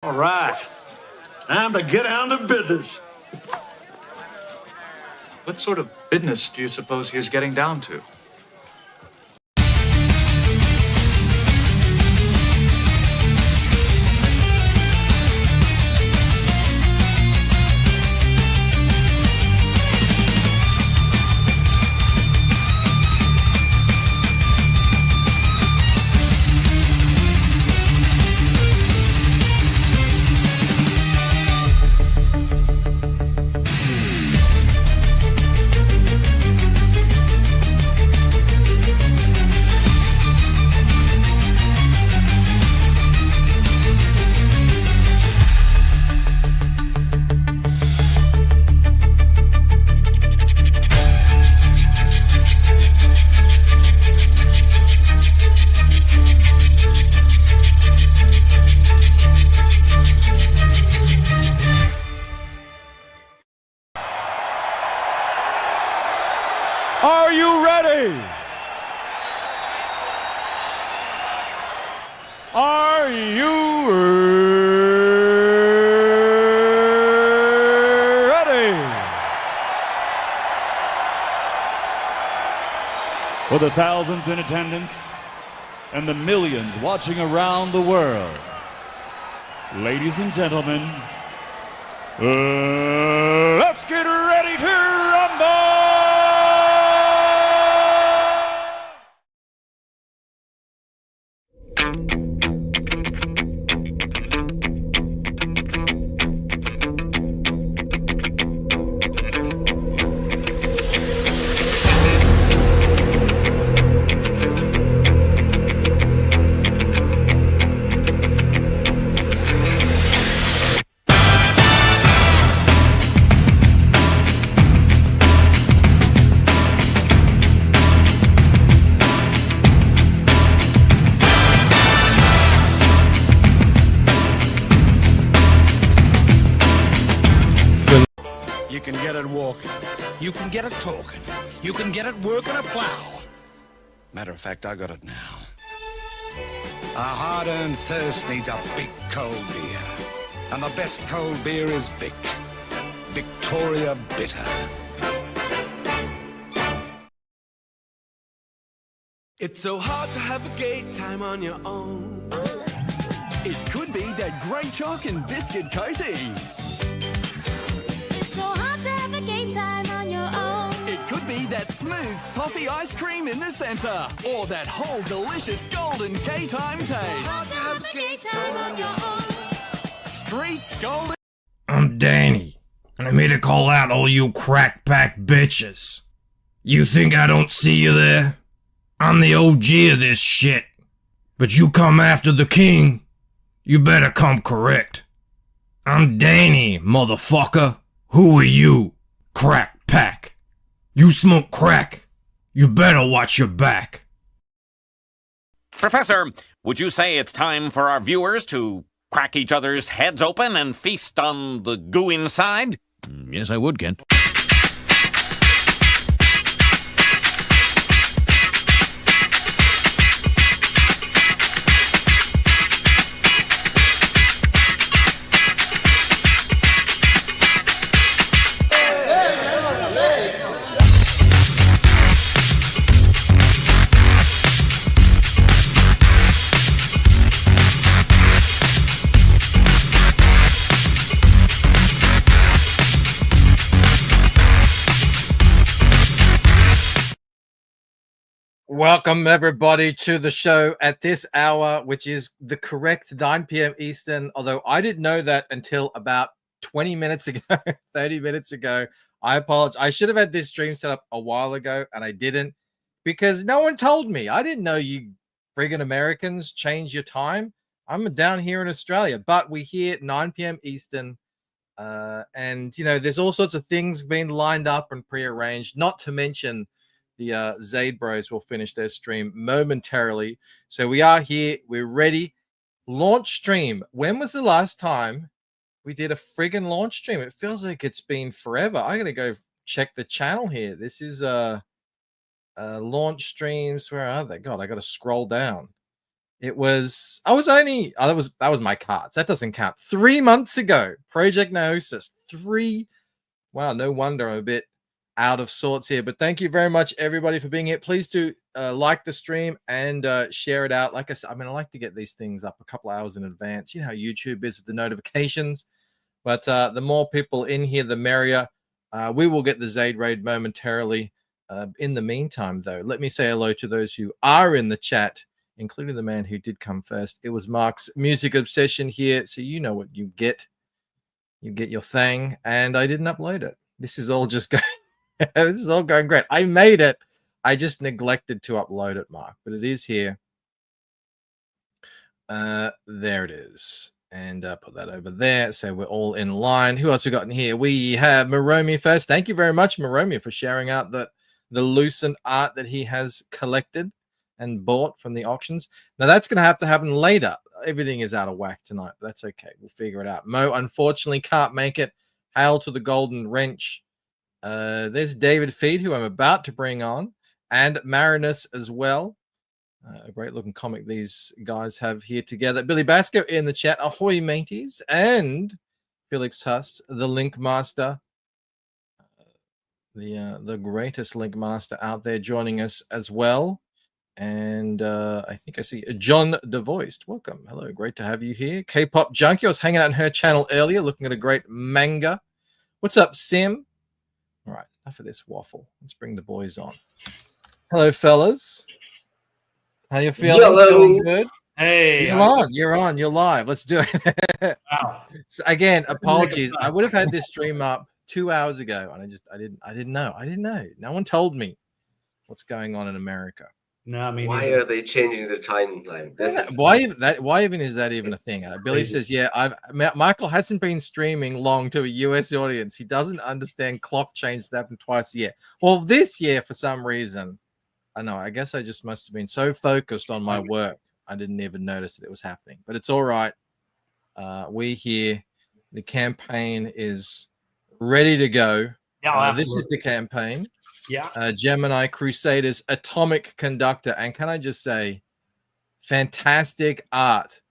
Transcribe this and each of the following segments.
All right, time to get down to business. What sort of business do you suppose he is getting down to? Are you ready? Are you ready? For the thousands in attendance and the millions watching around the world, ladies and gentlemen, let's get ready to rumble! You can get it walking. You can get it talking. You can get it working a plow. Matter of fact, I got it now. A hard-earned thirst needs a big cold beer. And the best cold beer is Vic. Victoria Bitter. It's so hard to have a gay time on your own. It could be that great chalk and biscuit coating. So hard to have a gay time on your own. It could be that smooth toffee ice cream in the center. Or that whole delicious golden gay time taste. Hard to have a gay time on your own. Streets golden. I'm Danny, and I'm here to call out all you crack pack bitches. You think I don't see you there? I'm the OG of this shit. But you come after the king, you better come correct. I'm Danny, motherfucker. Who are you? Crack pack. You smoke crack. You better watch your back. Professor, would you say it's time for our viewers to crack each other's heads open and feast on the goo inside? Yes, I would, Kent. Welcome, everybody, to the show at this hour, which is the correct 9 p.m. Eastern, although I didn't know that until about 20 minutes ago, 30 minutes ago. I apologize. I should have had this stream set up a while ago, and I didn't because no one told me. I didn't know you friggin' Americans change your time. I'm down here in Australia, but we're here at 9 p.m. Eastern, and, you know, there's all sorts of things being lined up and prearranged, not to mention the Zaid Bros will finish their stream momentarily. So we are here. We're ready. Launch stream. When was the last time we did a friggin' launch stream? It feels like it's been forever. I gotta go check the channel here. This is launch streams. Where are they? God, I gotta scroll down. It was, I was only, oh, that was my cards. That doesn't count. 3 months ago, Project Neosis. Wow, no wonder I'm a bit out of sorts here. But thank you very much, everybody, for being here. Please do like the stream and share it out. Like I said, I mean, I like to get these things up a couple hours in advance. You know how YouTube is with the notifications. But the more people in here, the merrier. We will get the Zaid raid momentarily. In the meantime, though, let me say hello to those who are in the chat, including the man who did come first. It was Mark's Music Obsession here. So you know what you get. You get your thing, and I didn't upload it. This is all just going. This is all going great. I made it. I just neglected to upload it, Mark, but it is here. There it is. And put that over there. So we're all in line. Who else we got in here? We have Maromi first. Thank you very much, Maromi, for sharing out the Lucent art that he has collected and bought from the auctions. Now that's going to happen later. Everything is out of whack tonight, but that's okay. We'll figure it out. Mo unfortunately can't make it. Hail to the Golden Wrench. There's David Feed, who I'm about to bring on, and Marinus as well. A great looking comic these guys have here together. Billy Basco in the chat. Ahoy, mateys. And Felix Huss, the Link Master. The greatest Link Master out there joining us as well. And I think I see John DeVoiced. Welcome. Hello. Great to have you here. K-Pop Junkie. I was hanging out on her channel earlier looking at a great manga. What's up, Sim? All right. Enough of this waffle. Let's bring the boys on. Hello, fellas. How you feeling? Hello. Feeling good? Hey. You're on. You're on. You're live. Let's do it. Wow. So again, apologies. I would have had this stream up 2 hours ago, and I didn't know. No one told me what's going on in America. No, I mean, why are they changing the timeline? Why even is that even a thing? Billy says, "Yeah, Michael hasn't been streaming long to a US audience. He doesn't understand clock changes that happen twice a year. Well, this year for some reason, I know. I guess I just must have been so focused on my work, I didn't even notice that it was happening. But it's all right. We here, the campaign is ready to go. Yeah, this is the campaign." Yeah. Gemini Crusaders Atomic Conductor. And can I just say, fantastic art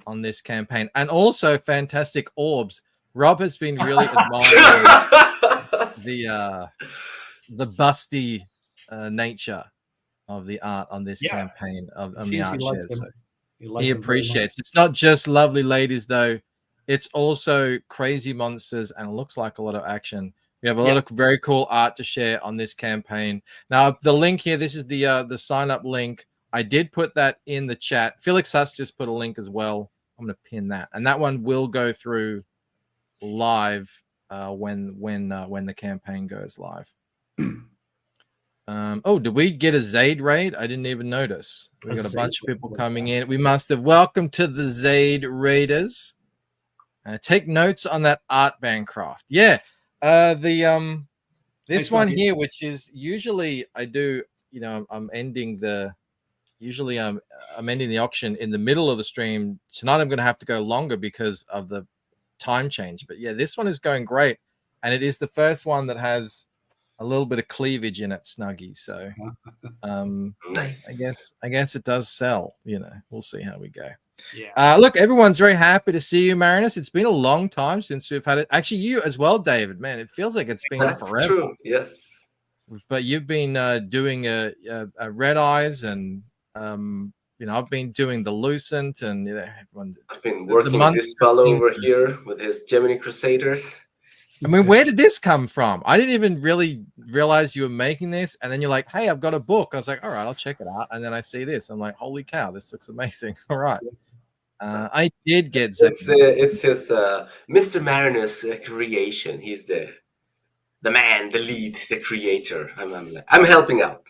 on this campaign, and also fantastic orbs. Rob has been really admiring the busty nature of the art on this campaign of the art shares. So he appreciates. It's not just lovely ladies though; it's also crazy monsters, and it looks like a lot of action. We have a lot of very cool art to share on this campaign. Now, the link here, this is the sign up link. I did put that in the chat. Felix Huss just put a link as well. I'm going to pin that, and that one will go through live when the campaign goes live. Oh, did we get a Zaid raid? I didn't even notice. We got a bunch of people coming in. We must have. Welcome to the Zaid Raiders. Take notes on that art Bancroft. Yeah. This one here, which is usually I do, I'm ending the auction in the middle of the stream. Tonight I'm going to have to go longer because of the time change. But yeah, this one is going great, and it is the first one that has a little bit of cleavage in it, Snuggie. So, nice. I guess it does sell. We'll see how we go. Yeah. Look, everyone's very happy to see you, Marinus. It's been a long time since we've had it. Actually, you as well, David. Man, it feels like it's been That's forever. True. Yes. But you've been doing a Red Eyes, and I've been doing the Lucent, and everyone. I've been working with this fellow over here with his Gemini Crusaders. I mean, where did this come from? I didn't even really realize you were making this, and then you're like, "Hey, I've got a book." I was like, "All right, I'll check it out." And then I see this. I'm like, "Holy cow, this looks amazing!" All right. I did get it's his Mr. Marinus creation. He's the man, the lead, the creator. I'm helping out.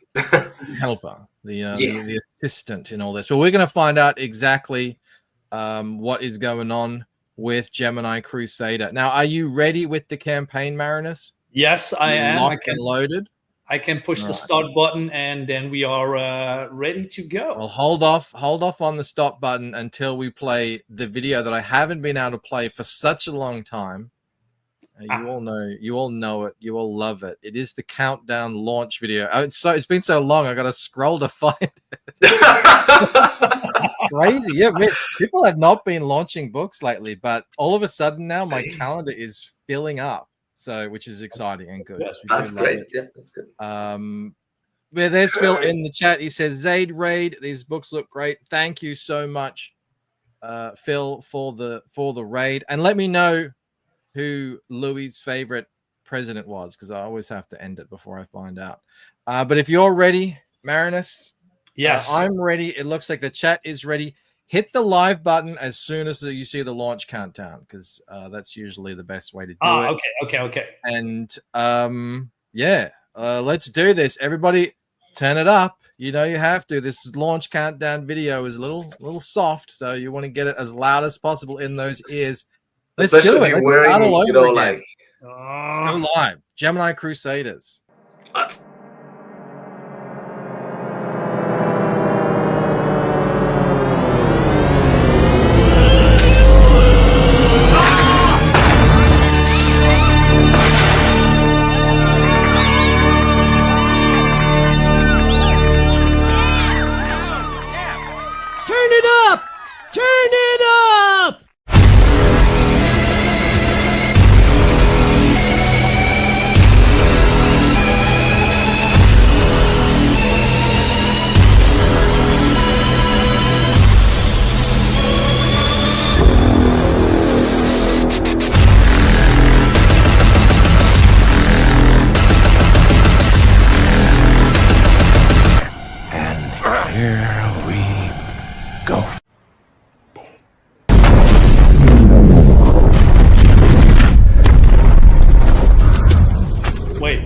Helper, the assistant in all this. So we're going to find out exactly what is going on with Gemini Crusader. Now, are you ready with the campaign, Marinus? Yes, I am. Locked and loaded. I can push the start button, and then we are ready to go. Well, hold off on the stop button until we play the video that I haven't been able to play for such a long time. You all know it. You all love it. It is the countdown launch video. It's been so long. I got to scroll to find it. Crazy, yeah. Man, people have not been launching books lately, but all of a sudden now my calendar is filling up. So, which is exciting and good. That's great. Yeah, that's good. Where there's Phil in the chat. He says, "Zaid Raid, these books look great. Thank you so much, Phil, for the raid. And let me know who Louis' favorite president was, because I always have to end it before I find out. But if you're ready, Marinus, yes, I'm ready. It looks like the chat is ready. Hit the live button as soon as you see the launch countdown, because that's usually the best way to do it. Okay. And let's do this. Everybody, turn it up. You know you have to. This launch countdown video is a little soft, so you want to get it as loud as possible in those ears. Let's Especially do it. if you're Let's start all wearing, over again. like. Let's go live. Gemini Crusaders. Turn it up! Turn it up! Here we go. Wait.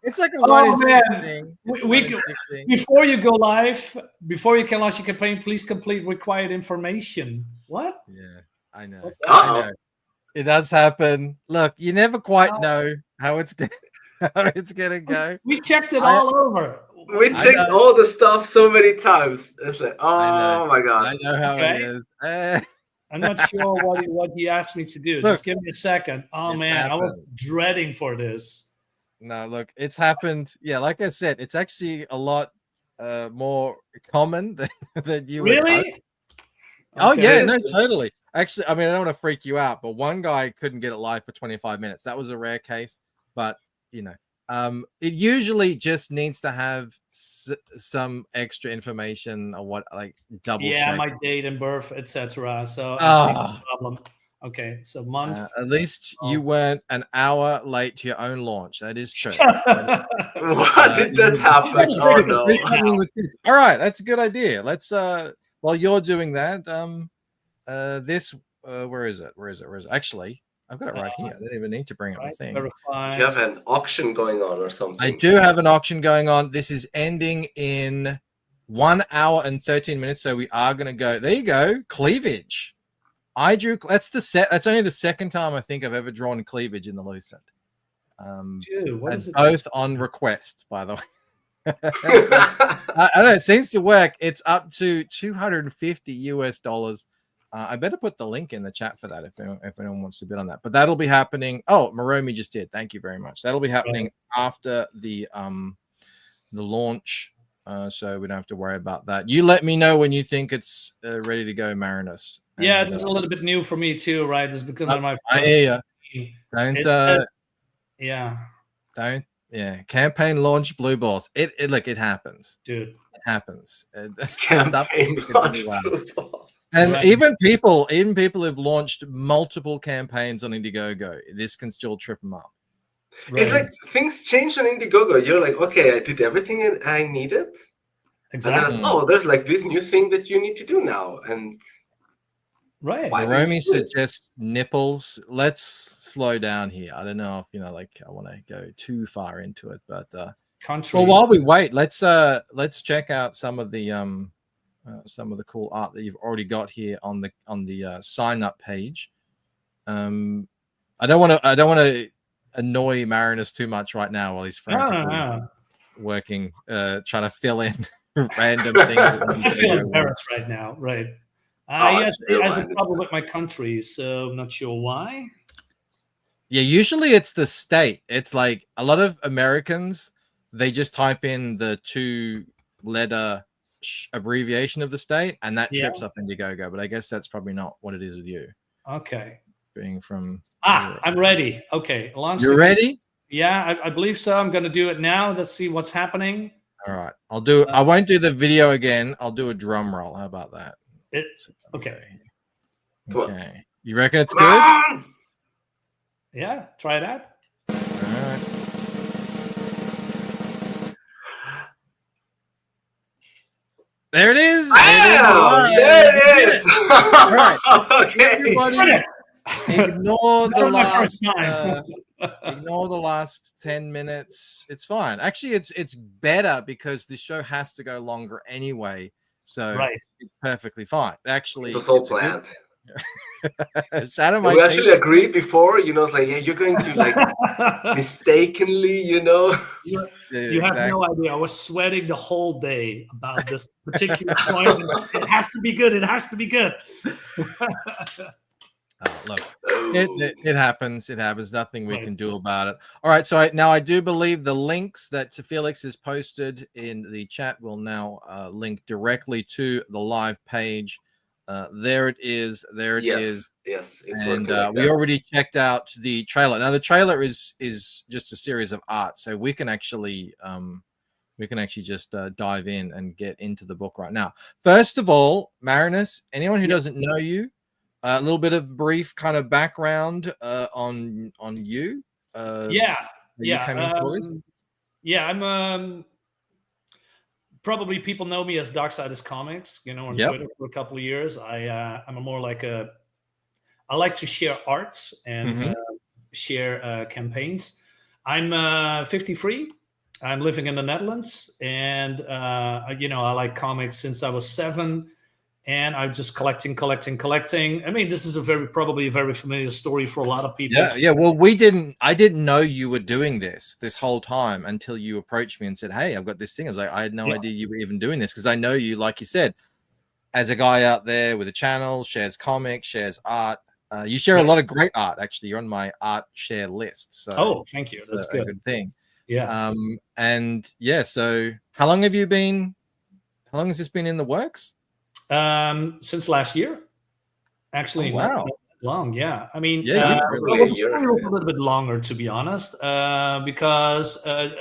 It's like a Oh, one in man. 16. Before you go live, before you can launch your campaign, please complete required information. What? Yeah, I know. I know. It does happen. Look, you never quite know how it's gonna go. We checked it all over. We checked all the stuff so many times. It's like, oh my god. I know how it is. I'm not sure what he asked me to do. Look, just give me a second. Oh man, I was dreading for this. No, look, it's happened. Yeah, like I said, it's actually a lot more common than you would hope. Really? Oh Okay. yeah, no, totally. Actually, I mean, I don't want to freak you out, but one guy couldn't get it live for 25 minutes. That was a rare case, but you know, it usually just needs to have some extra information or what, like double check. My date and birth, etc. So I see no problem. Okay, so month. At least you weren't an hour late to your own launch. That is true. What did that happen? Oh, no. All right, that's a good idea. Let's while you're doing that, where is it? Actually, I've got it right here. I don't even need to bring up the thing. You have an auction going on or something. I do have an auction going on. This is ending in 1 hour and 13 minutes. So we are going to go. There you go. Cleavage. I drew. That's only the second time I think I've ever drawn cleavage in the Lucent. Dude, what is it? Both on request, by the way. I don't know. It seems to work. It's up to $250 US. I better put the link in the chat for that if anyone wants to bid on that. But that'll be happening. Oh, Maromi just did. Thank you very much. That'll be happening after the launch, so we don't have to worry about that. You let me know when you think it's ready to go, Marinus. Yeah, this is a little bit new for me too, right? It's because of my. I hear you. Don't. Yeah, campaign launch blue balls. It happens, dude. It happens. Campaign launch blue balls. And even people who've launched multiple campaigns on Indiegogo, this can still trip them up. It's like things change on Indiegogo. You're like, okay, I did everything I needed. Exactly. And then there's like this new thing that you need to do now. And Romy suggests nipples. Let's slow down here. I don't know if I want to go too far into it, but well, while we wait, let's check out some of the cool art that you've already got here on the sign up page. I don't want to annoy Marinus too much right now while he's frantically working, trying to fill in random things. I feel embarrassed right now. Right. Oh, He has never a mind. problem with my country, so I'm not sure why. Yeah, usually it's the state. It's like a lot of Americans, they just type in the 2-letter abbreviation of the state, and that Yeah. trips up Indiegogo. But I guess that's probably not what it is with you. Okay. Being from Europe. I'm ready. Okay. You're ready? Yeah, I believe so. I'm going to do it now. Let's see what's happening. All right. I'll do. I won't do the video again. I'll do a drum roll. How about that? Okay. Okay. You reckon it's good? Yeah. Try that. All right. There it is. Wow, there it is. All right. Okay. Everybody, ignore the my first last. time. Ignore the last 10 minutes. It's fine. Actually, it's better because the show has to go longer anyway. So it's perfectly fine. Actually, It was all planned. Shadow We actually agreed before, it's like, yeah, you're going to like mistakenly, You have no idea. I was sweating the whole day about this particular point. It has to be good. It has to be good. Look, it happens. It happens. Nothing we can do about it. All right. So now I do believe the links that Felix has posted in the chat will now link directly to the live page. There it is. There it is. Yes, it's and working like we that. already checked out the trailer. Now the trailer is just a series of art, so we can actually just dive in and get into the book right now. First of all, Marinus, anyone who doesn't know you, a little bit of brief kind of background on you. I'm probably people know me as Darksiders Comics, on Twitter for a couple of years. I'm more like I like to share arts and share campaigns. I'm 53. I'm living in the Netherlands, and I like comics since I was 7. And I'm just collecting. I mean, this is probably a very familiar story for a lot of people. Yeah. Well, I didn't know you were doing this whole time until you approached me and said, "Hey, I've got this thing." I was like, I had no idea you were even doing this, because I know you, like you said, as a guy out there with a channel, shares comics, shares art. You share a lot of great art. Actually, you're on my art share list. So, thank you. That's a good thing. Yeah. So how long have you been? How long has this been in the works? Since last year, actually. Oh, wow. Not long. Yeah. I mean, really a little bit longer, to be honest, because a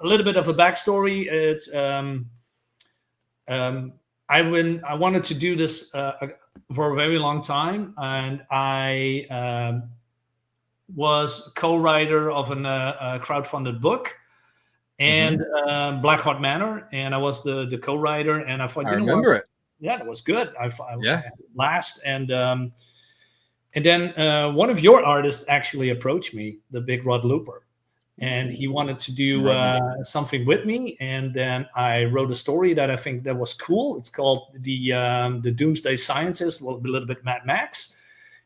little bit of a backstory. It's I wanted to do this for a very long time, and I was co-writer of a crowdfunded book. And Blackheart Manor, and I was the co-writer, and I thought, I remember it. Yeah, it was good. I last, and then one of your artists actually approached me, the Big Rod Looper, and he wanted to do something with me. And then I wrote a story that I think that was cool. It's called the Doomsday Scientist. Well, a little bit Mad Max.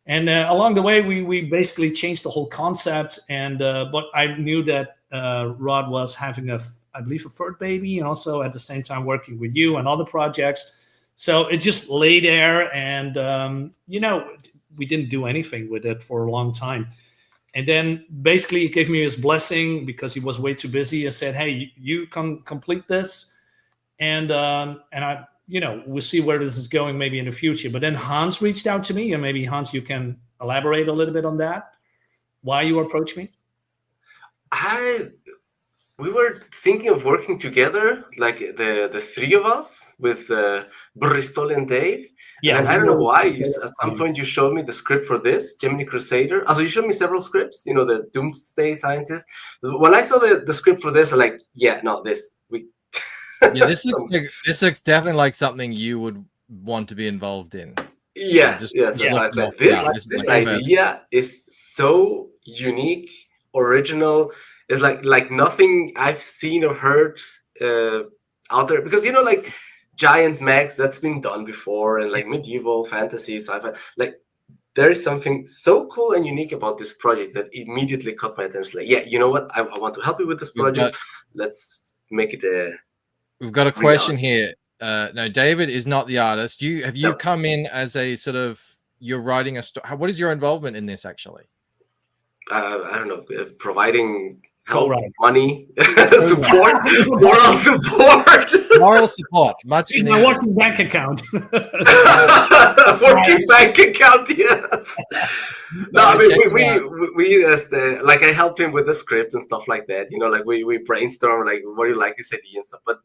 And along the way, we basically changed the whole concept. And but I knew that Rod was having I believe a third baby, and also at the same time working with you and other projects. So it just lay there, and we didn't do anything with it for a long time. And then basically he gave me his blessing because he was way too busy, and said, "Hey, you can complete this, and I, we'll see where this is going maybe in the future." But then Hans reached out to me, and maybe Hans, you can elaborate a little bit on that. Why you approached me? We were thinking of working together, like the three of us, with Bristol and Dave. Yeah, and I don't know why. At some point, you showed me the script for this, Gemini Crusader. Also, you showed me several scripts. The Doomsday Scientist. When I saw the script for this, I'm like, yeah, no, this this looks definitely like something you would want to be involved in. This idea is so unique, original. It's like nothing I've seen or heard out there, because like giant mechs, that's been done before, and like medieval fantasy, sci-fi. Like there is something so cool and unique about this project that immediately caught my attention. Like, yeah, you know what? I want to help you with this project. Let's make it a. We've got a question here. no, David is not the artist. Have you come in as a sort of, you're writing a story? What is your involvement in this actually? I don't know, providing help, Co-write. money, support, moral support. Moral support, much He's needed. my working bank account. Working bank account, yeah. No, I mean, we as the, like, I help him with the script and stuff like that. You know, like we brainstorm, like, what do you like this idea and stuff. But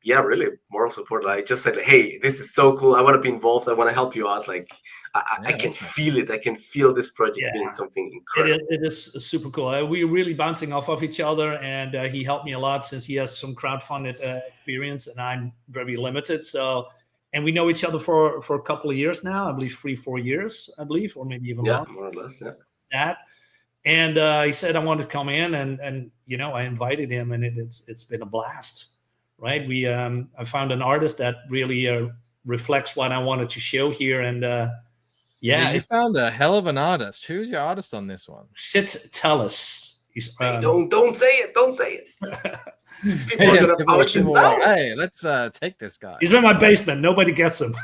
yeah, really, moral support. Like, I just said, hey, this is so cool. I want to be involved. I want to help you out. Like, I can feel it. I can feel this project being something incredible. It is super cool. We're really bouncing off of each other, and he helped me a lot since he has some crowdfunded experience, and I'm very limited. So, and we know each other for a couple of years now. I believe 3-4 years. I believe, or maybe even more more or less. Yeah. That. And he said I wanted to come in, and you know, I invited him, and it's been a blast. Right? I found an artist that really reflects what I wanted to show here, and yeah, you found a hell of an artist. Who's your artist on this one? Sit Tellis. Hey, don't say it. Don't say it. People are gonna poach him down. Hey, let's take this guy. He's in my basement. Nobody gets him.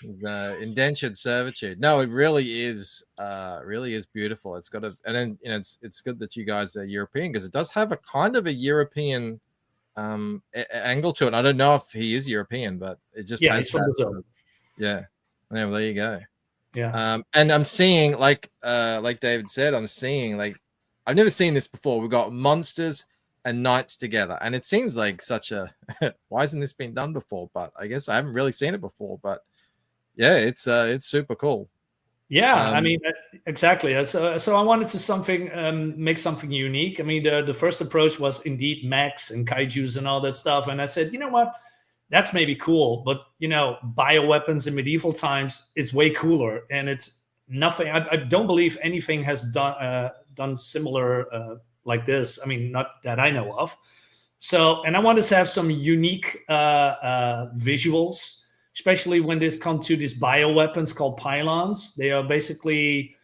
He's indentured servitude. No, it really is beautiful. It's got and then, you know, it's good that you guys are European, because it does have a kind of a European angle to it. I don't know if he is European, but it just has he's from Brazil. Yeah, well, there you go. Yeah. And I'm seeing, like David said, I'm seeing, like, I've never seen this before. We've got monsters and knights together, and it seems like such a why hasn't this been done before? But I guess I haven't really seen it before. But yeah, it's super cool. Yeah, I mean, exactly. So I wanted to make something unique. I mean, the first approach was indeed mechs and kaijus and all that stuff, and I said, you know what, that's maybe cool, but you know, bioweapons in medieval times is way cooler, and it's nothing. I don't believe anything has done similar like this. I mean, not that I know of. So, and I wanted to have some unique visuals, especially when this comes to these bioweapons called pylons. They are basically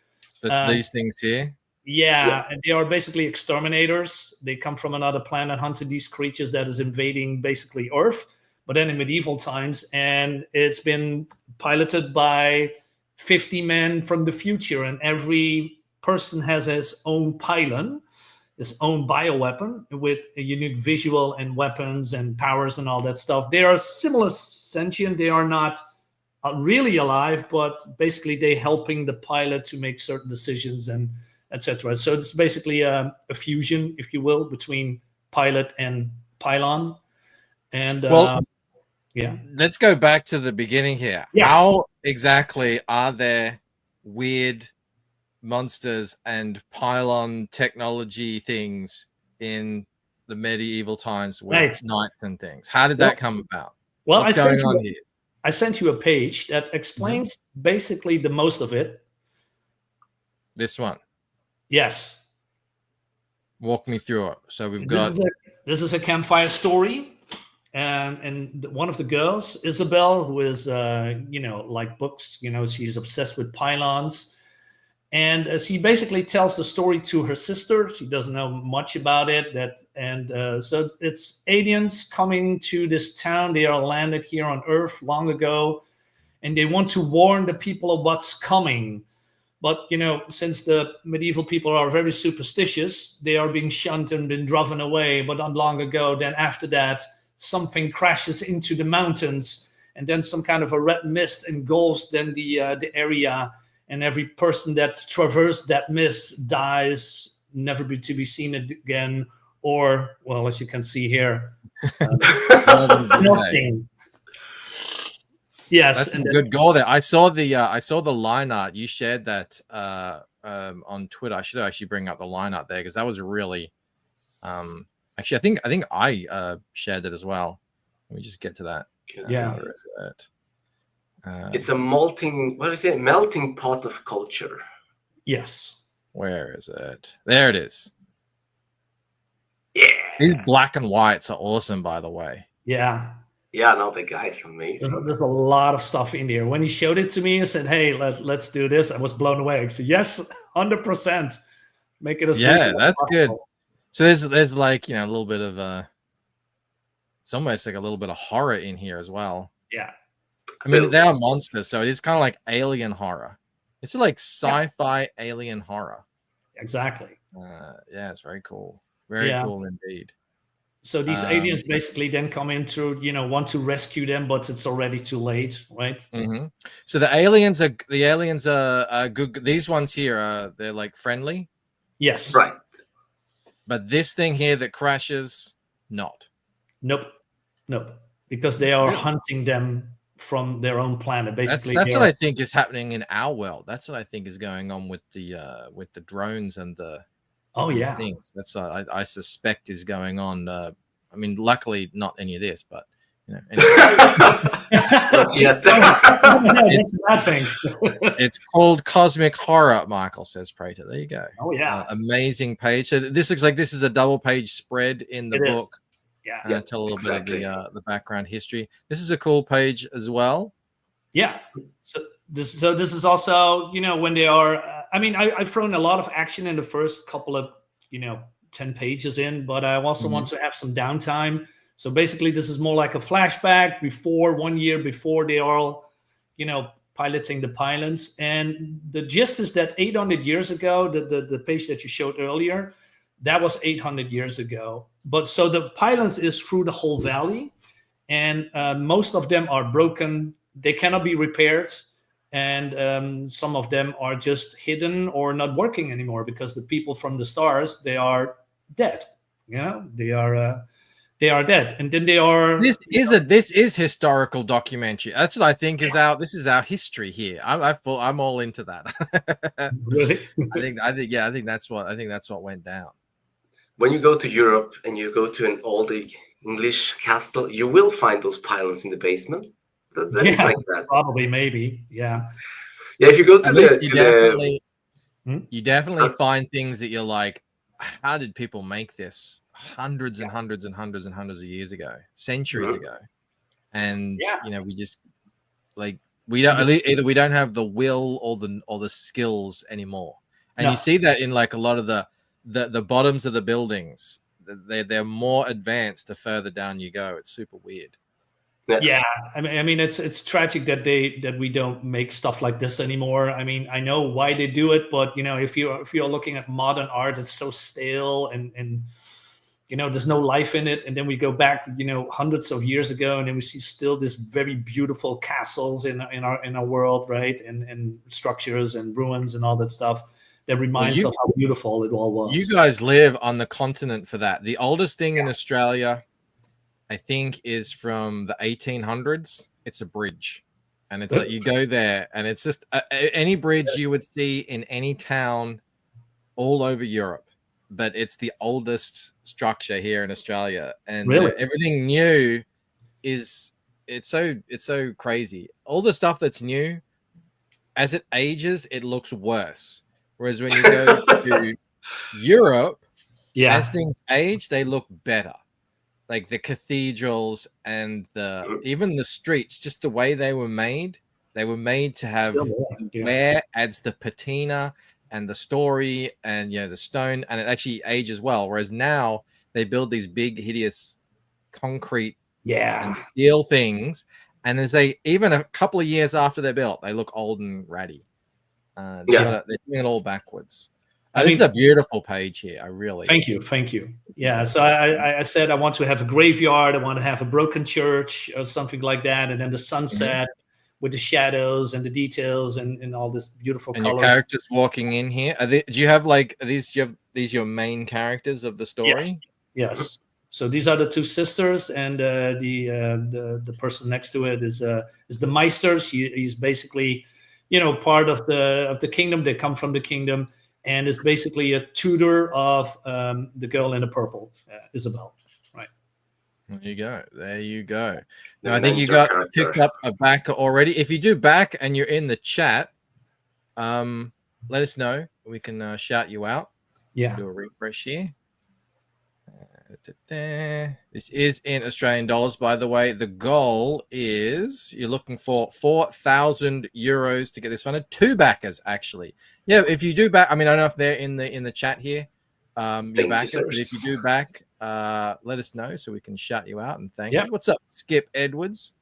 these things here. Yeah, and they are basically exterminators. They come from another planet, hunting these creatures that is invading basically Earth, but then in medieval times, and it's been piloted by 50 men from the future, and every person has his own pylon, his own bioweapon with a unique visual and weapons and powers and all that stuff. They are similar sentient. They are not really alive, but basically they helping the pilot to make certain decisions and etc. So it's basically a fusion, if you will, between pilot and pylon. And yeah, let's go back to the beginning here. Yes. How exactly are there weird monsters and pylon technology things in the medieval times with knights and things? How did that come about? Well, What's going on here? I sent you a page that explains basically the most of it. This one. Yes. Walk me through it. So we've got... This is a campfire story. And one of the girls, Isabel, who is, you know, like books, you know, she's obsessed with pylons. And she basically tells the story to her sister. She doesn't know much about it. So it's aliens coming to this town. They are landed here on Earth long ago, and they want to warn the people of what's coming. But, you know, since the medieval people are very superstitious, they are being shunned and been driven away. But not long ago, then after that, something crashes into the mountains, and then some kind of a red mist engulfs then the area. And every person that traversed that mist dies, never to be seen again. Or, well, as you can see here, nothing. Yes, that's a good goal there. I saw the line art. You shared that on Twitter. I should actually bring up the line art there, because that was really. Actually, I think I shared it as well. Let me just get to that. Yeah. Where is it? It's a melting pot of culture. Yes. Where is it? There it is. Yeah. These black and whites are awesome, by the way. Yeah. Yeah, no, the guy's amazing. There's a lot of stuff in there. When he showed it to me, I said, "Hey, let's do this." I was blown away. I said, "Yes, 100%. Make it as that's good." So there's like, you know, a little bit of it's almost like a little bit of horror in here as well. Yeah. I mean, they are monsters, so it is kind of like alien horror. It's like sci-fi alien horror. Exactly. Yeah, it's very cool. Very cool indeed. So these aliens basically then come in to, want to rescue them, but it's already too late, right? Mm-hmm. So the aliens are good. These ones here they're like friendly. Yes. Right. But this thing here that crashes, not. Nope. Because they are hunting them from their own planet. Basically, that's what I think is happening in our world. That's what I think is going on with the drones and the things. That's what I suspect is going on. I mean, luckily not any of this, but anyway. Not yet. That's a bad thing. It's called Cosmic Horror, Michael says Prater. There you go. Oh yeah. Amazing page. So this looks like this is a double page spread in the book. Yeah. Tell a little bit of the background history. This is a cool page as well. Yeah. So this is also, when they are, I've thrown a lot of action in the first couple of, 10 pages in, but I also want to have some downtime. So basically this is more like a flashback 1 year before they are all, piloting the pylons. And the gist is that 800 years ago, the page that you showed earlier, that was 800 years ago. But so the pylons is through the whole valley, and most of them are broken. They cannot be repaired. And some of them are just hidden or not working anymore because the people from the stars, they are dead. They are dead. And then they are. This is historical documentary. That's what I think is this is our history here. I'm all into that. Really? I think that's what went down. When you go to Europe and you go to an old English castle, you will find those pylons in the basement. That is like that. Probably, maybe, yeah. Yeah, if you go to you definitely find things that you're like, how did people make this hundreds and hundreds and hundreds and hundreds of years ago, centuries ago? And we just we don't have the will or the skills anymore. And you see that in like a lot of the bottoms of the buildings. They're more advanced the further down you go. It's super weird. Yeah, I mean, it's tragic that we don't make stuff like this anymore. I mean, I know why they do it, but if you're looking at modern art, it's so stale and there's no life in it. And then we go back, hundreds of years ago, and then we see still this very beautiful castles in our world, right? And structures and ruins and all that stuff. That reminds us of how beautiful it all was. You guys live on the continent for that. The oldest thing in Australia, I think, is from the 1800s. It's a bridge, and it's like you go there, and it's just any bridge you would see in any town all over Europe, but it's the oldest structure here in Australia. And everything new it's so crazy. All the stuff that's new, as it ages, it looks worse. Whereas when you go to Europe, as things age, they look better. Like the cathedrals and even the streets, just the way they were made to have where adds the patina and the story and the stone, and it actually ages well. Whereas now they build these big, hideous concrete and steel things, and as even a couple of years after they're built, they look old and ratty. They're doing it all backwards. This is a beautiful page here. I really thank you. Yeah, so I said I want to have a graveyard, I want to have a broken church or something like that, and then the sunset with the shadows and the details and all this beautiful color. Your characters walking in here. Do you have these your main characters of the story? Yes. So these are the two sisters, and the person next to it is the Meister. He's basically part of the kingdom. They come from the kingdom. And is basically a tutor of the girl in the purple, Isabel. Right. There you go. Now I think you got picked up a backer already. If you do back and you're in the chat, let us know. We can shout you out. Yeah. Do a refresh here. This is in Australian dollars, by the way. The goal is you're looking for 4,000 euros to get this funded. 2 backers, actually. Yeah, if you do back, I mean, I don't know if they're in the chat here. Your backers, but if you do back, let us know so we can shout you out and thank Yeah. you. What's up, Skip Edwards?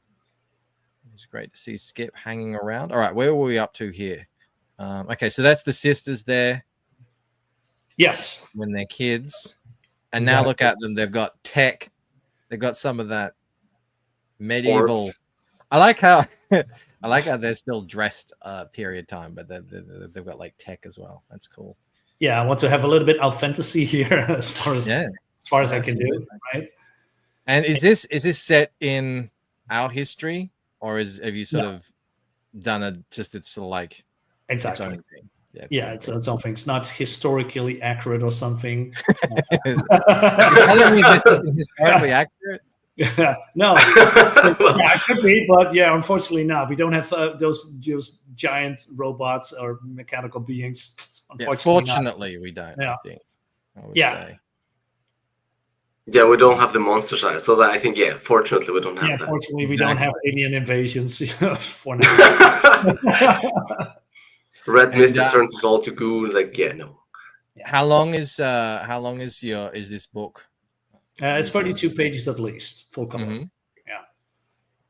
It's great to see Skip hanging around. All right, where were we up to here? Okay, so that's the sisters there. Yes. When they're kids. And now look at them. They've got tech. They've got some of that medieval. Orbs. I like how they're still dressed period time, but they've got like tech as well. That's cool. Yeah, I want to have a little bit of fantasy here as far as I can do, right? And is this set in our history, or have you sort of done it's sort of like exactly its own thing? Yeah, it's its own thing. It's not historically accurate or something. I don't mean this isn't historically accurate. No, it could be, but yeah, unfortunately not. We don't have those giant robots or mechanical beings. Fortunately, we don't. Yeah. I think. I would say. Yeah, we don't have the monster side, so that I think fortunately we don't have that. Fortunately, we don't have alien invasions for now. Red Mist turns us all to goo. Like, no. How long is this book? It's 32 pages at least, full color. Mm-hmm. Yeah.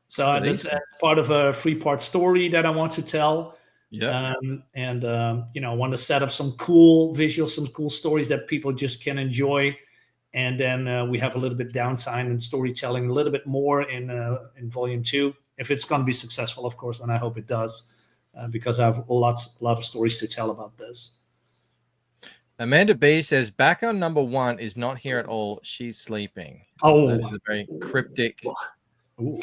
So that's part of a 3-part story that I want to tell. Yeah. I want to set up some cool visuals, some cool stories that people just can enjoy. And then we have a little bit downtime and storytelling, a little bit more in volume 2. If it's going to be successful, of course, and I hope it does, because I have a lot of stories to tell about this. Amanda B says, back on number 1 is not here at all. She's sleeping. Oh, that is a very cryptic.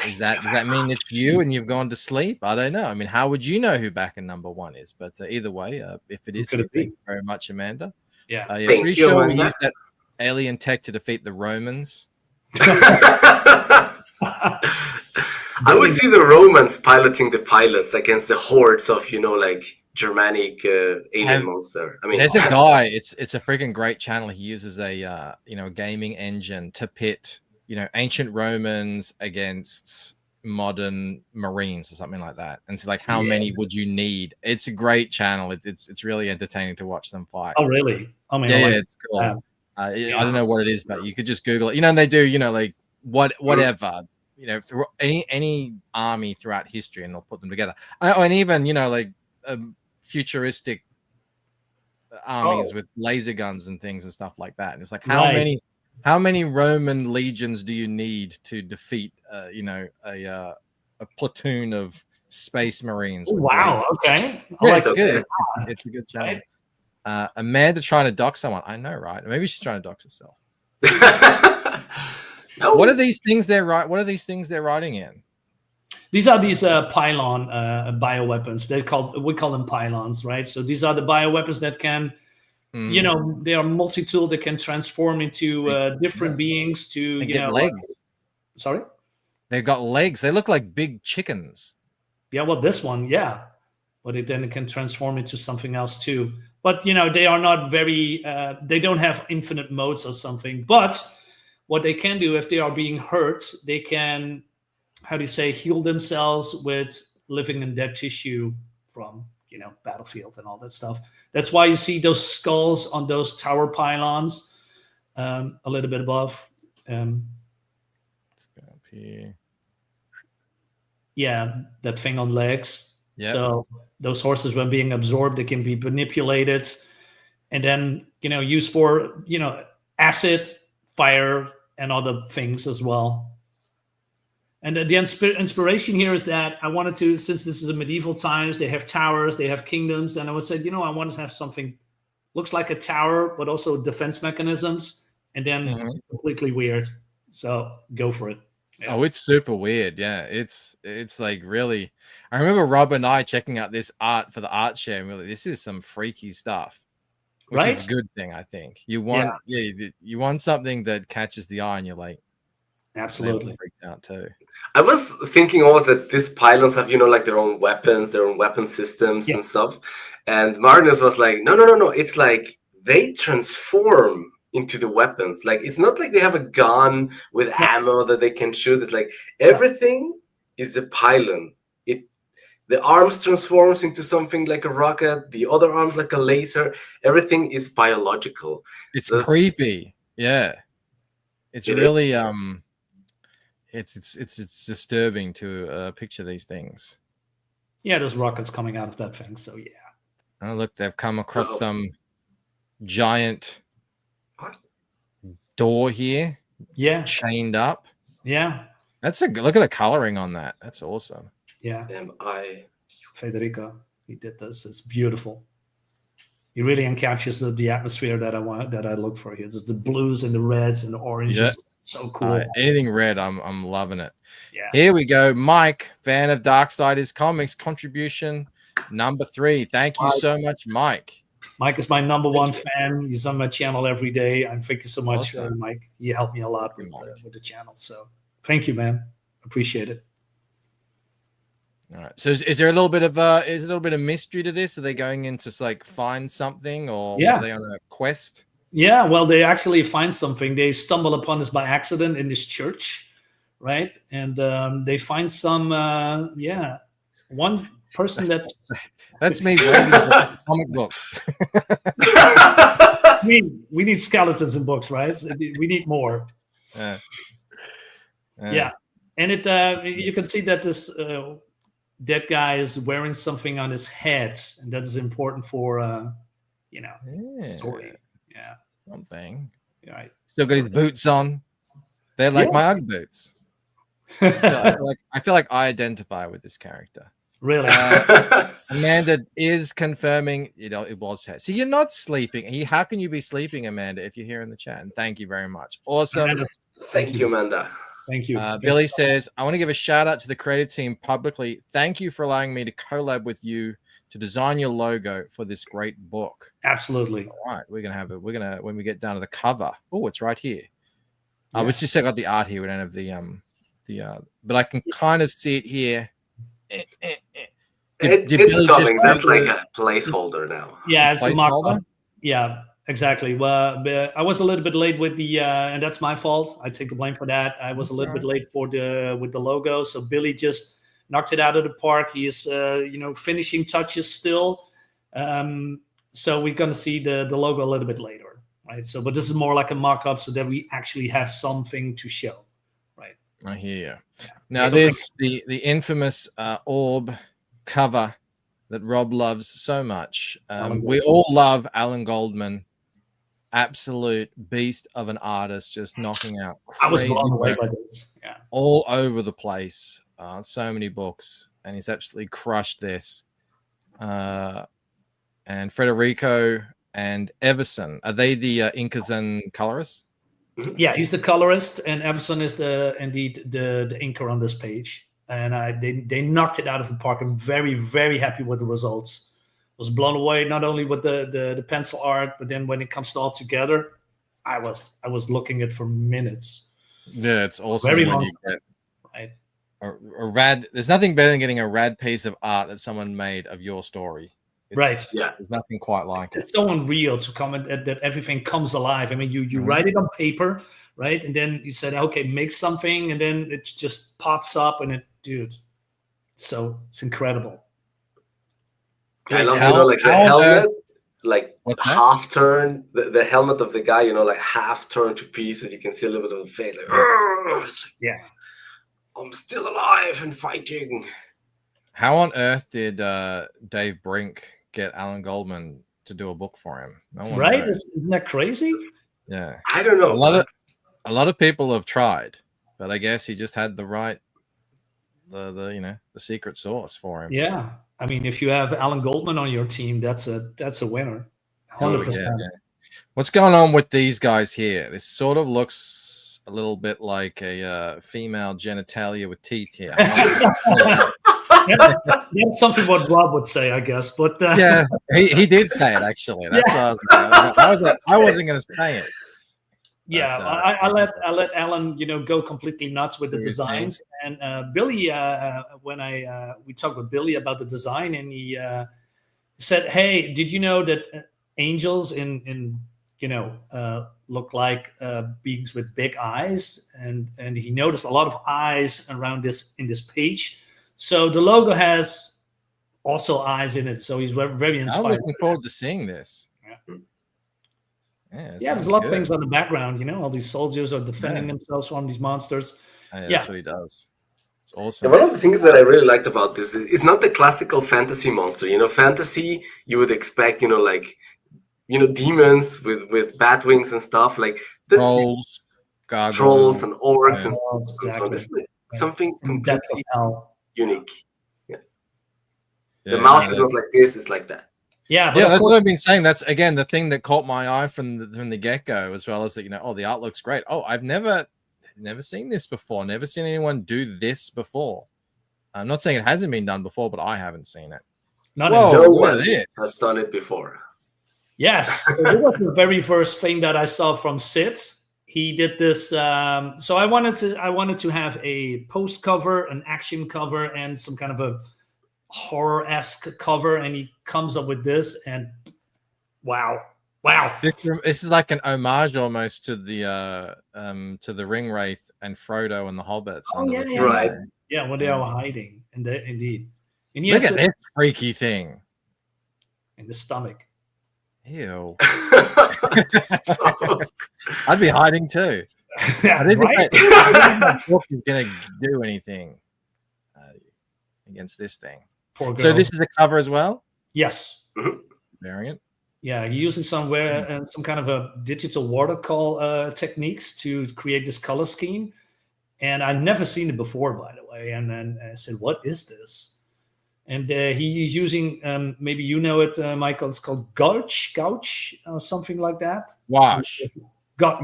Does that mean it's you and you've gone to sleep? I don't know. I mean, how would you know who back in number 1 is? But either way, if it is, thank you very much, Amanda. Yeah. Pretty sure we used that alien tech to defeat the Romans. I would see the Romans piloting the pilots against the hordes of, like Germanic alien monster. I mean, there's a guy. It's a freaking great channel. He uses a gaming engine to pit ancient Romans against modern Marines or something like that. And so, like, how many would you need? It's a great channel. It's really entertaining to watch them fight. Oh, really? I mean, it's cool. I don't know what it is, but you could just Google it. And they do, like whatever. Through any army throughout history, and they'll put them together. And even like futuristic armies with laser guns and things and stuff like that. And it's like how many Roman legions do you need to defeat a platoon of space marines? Wow. Okay. It's good. It's a good channel. Amanda trying to dox someone. I know, right? Maybe she's trying to dox herself. No. What are these things they're writing in? These are pylon bioweapons. We call them pylons, right? So these are the bioweapons that can, they are multi-tool that can transform into different beings to, get legs. Sorry? They've got legs. They look like big chickens. Yeah, well, this one, but it can transform into something else too. But they are not very. They don't have infinite modes or something. But what they can do, if they are being hurt, they can, heal themselves with living and dead tissue from battlefield and all that stuff. That's why you see those skulls on those tower pylons, a little bit above. Let's go up here. Yeah, that thing on legs. Yep. So those horses, when being absorbed, they can be manipulated and then, used for, acid, fire, and other things as well. And the inspiration here is that I wanted to, since this is a medieval times, they have towers, they have kingdoms, and I said, I want to have something looks like a tower, but also defense mechanisms, and then completely weird. So go for it. Yeah. Oh, it's super weird. Yeah, it's like really. I remember Rob and I checking out this art for the art share, and really, this is some freaky stuff, which is a good thing. I think you want, you want something that catches the eye, and you're like, absolutely freaked out too. I was thinking also that these pylons have, like their own weapons, their own weapon systems and stuff. And Magnus was like, no. It's like they transform into the weapons. Like, it's not like they have a gun with ammo that they can shoot. It's like everything is the pylon. The arms transforms into something like a rocket, the other arms like a laser. Everything is biological. It's creepy. Yeah. It's really it's disturbing to picture these things. Yeah, there's rockets coming out of that thing. So yeah. Oh, look, they've come across some giant door here. Yeah, chained up. Yeah, that's a good look at the coloring on that. That's awesome. Yeah, Federico, he did this. It's beautiful. He really encaptures the atmosphere that I look for here. It's the blues and the reds and the oranges. Yeah. So cool. Anything red, I'm loving it. Yeah. Here we go. Mike, fan of Darksiders Comics, contribution number 3. Thank you so much, Mike. Mike is my number one fan. He's on my channel every day. And thank you so much, Mike. You helped me a lot with the channel. So thank you, man. Appreciate it. All right. So is there a little bit of mystery to this? Are they going in to like find something, or are they on a quest? Yeah, well, they actually find something. They stumble upon this by accident in this church, right? And they find some, one person that... That's me reading comic books. we need skeletons in books, right? We need more. Yeah. And you can see that this dead guy is wearing something on his head, and that is important for, story. Yeah, something. Right. Still got his boots on. They're like my Ugg boots. I feel like I identify with this character. Really? Amanda is confirming, it was her. So you're not sleeping. How can you be sleeping, Amanda, if you're here in the chat? And thank you very much. Awesome. Amanda, thank you, Amanda. Thank you. Billy says, I want to give a shout out to the creative team publicly. Thank you for allowing me to collab with you to design your logo for this great book. Absolutely. All right. We're going to have it. When we get down to the cover. Oh, it's right here. We just got the art here. We don't have the but I can kind of see it here. It's coming. That's like a placeholder now. Yeah, it's a mock-up. Yeah, exactly. Well, I was a little bit late with the, and that's my fault. I take the blame for that. I was a little bit late with the logo. So Billy just knocked it out of the park. He is, finishing touches still. So we're gonna see the logo a little bit later, right? So, but this is more like a mock-up, so that we actually have something to show, right? I hear you. Now, there's the infamous orb cover that Rob loves so much. We all love Alan Goldman, absolute beast of an artist, just knocking out I was crazy blown away work by this. Yeah, all over the place. So many books, and he's absolutely crushed this. And Federico and Everson, are they the inkers and colorists? Yeah, he's the colorist, and Everson is indeed the inker on this page. And they knocked it out of the park. I'm very, very happy with the results. Was blown away not only with the pencil art, but then when it comes all together, I was looking at it for minutes. Yeah, it's awesome. Very when long you get right? a rad. There's nothing better than getting a rad piece of art that someone made of your story. Right. Yeah. There's nothing quite like it. It's so unreal to comment that everything comes alive. I mean, you write it on paper, right? And then you said, okay, make something, and then it just pops up, and so it's incredible. I love, like the helmet, like half turn, the helmet of the guy, like half turn to pieces. You can see a little bit of the face, like, yeah, I'm still alive and fighting. How on earth did Dave Brink get Alan Goldman to do a book for him? No one right? knows. Isn't that crazy? Yeah, I don't know. A lot of people have tried, but I guess he just had the right, the secret sauce for him. Yeah, I mean, if you have Alan Goldman on your team, that's a winner, 100%. Yeah. What's going on with these guys here? This sort of looks a little bit like a female genitalia with teeth here. That's something what Rob would say, I guess. But yeah, he did say it actually. That's what I wasn't going to say it. Yeah, I let Alan, go completely nuts with the designs. And Billy, when we talked with Billy about the design, and he said, "Hey, did you know that angels in look like beings with big eyes?" And he noticed a lot of eyes around in this page. So the logo has also eyes in it. So he's very inspired. I'm looking forward to seeing this. Yeah. Yeah, there's a lot of things on the background. You know, all these soldiers are defending themselves from these monsters. That's what he does. It's awesome. And one of the things that I really liked about this is it's not the classical fantasy monster. You know, fantasy you would expect, like, demons with bat wings and stuff like this. Trolls and orcs and so on. This is something completely unique. The mouse is not like this; it's like that. Yeah, that's what I've been saying. That's again the thing that caught my eye from the get-go, as well as that. The art looks great. Oh, I've never seen this before. Never seen anyone do this before. I'm not saying it hasn't been done before, but I haven't seen it. No one has done it before. Yes, it was the very first thing that I saw from Sid. He did this. So I wanted to have a post cover, an action cover, and some kind of a horror-esque cover, and he comes up with this, and wow. This is like an homage almost to the Ring Wraith and Frodo and the Hobbits. Right. Yeah, when they are hiding, indeed. And look at this freaky thing in the stomach. Ew. I'd be hiding too. Yeah, I didn't right? think the book is going to do anything against this thing. Poor girl. So this is a cover as well? Yes. Variant. Yeah, you're using some kind of a digital watercolor techniques to create this color scheme. And I've never seen it before, by the way. And then I said, what is this? And he's using, maybe you know it, Michael, it's called gouache, or something like that. Wash.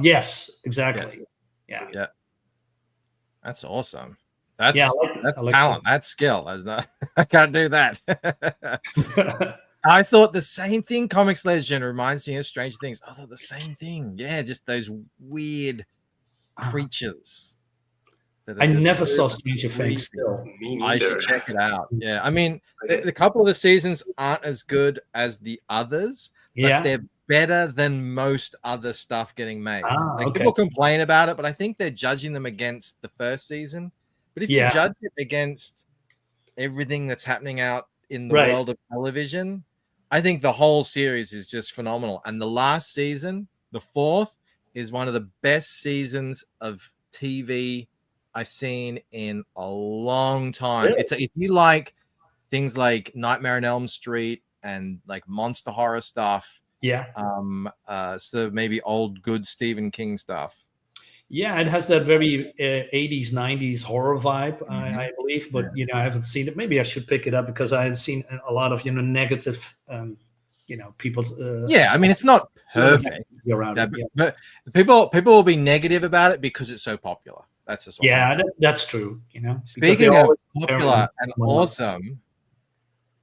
Yes, exactly. Yes. Yeah. That's awesome. That's talent. That's skill. I can't do that. I thought the same thing. Comics Legend reminds me of Stranger Things. I thought the same thing. Yeah, just those weird creatures. I never saw Stranger Things. I should check it out. Yeah, I mean, the couple of the seasons aren't as good as the others, but they're better than most other stuff getting made. People complain about it, but I think they're judging them against the first season. But if you judge it against everything that's happening out in the world of television, I think the whole series is just phenomenal. And the last season, the fourth, is one of the best seasons of TV I've seen in a long time. Really? If you like things like Nightmare on Elm Street and like monster horror stuff, so maybe old good Stephen King stuff. Yeah, it has that very 80s, 90s horror vibe, I believe. But, I haven't seen it. Maybe I should pick it up because I've seen a lot of, negative, people's... I mean, it's not perfect. But people will be negative about it because it's so popular. That's just that's true. Speaking of popular and awesome,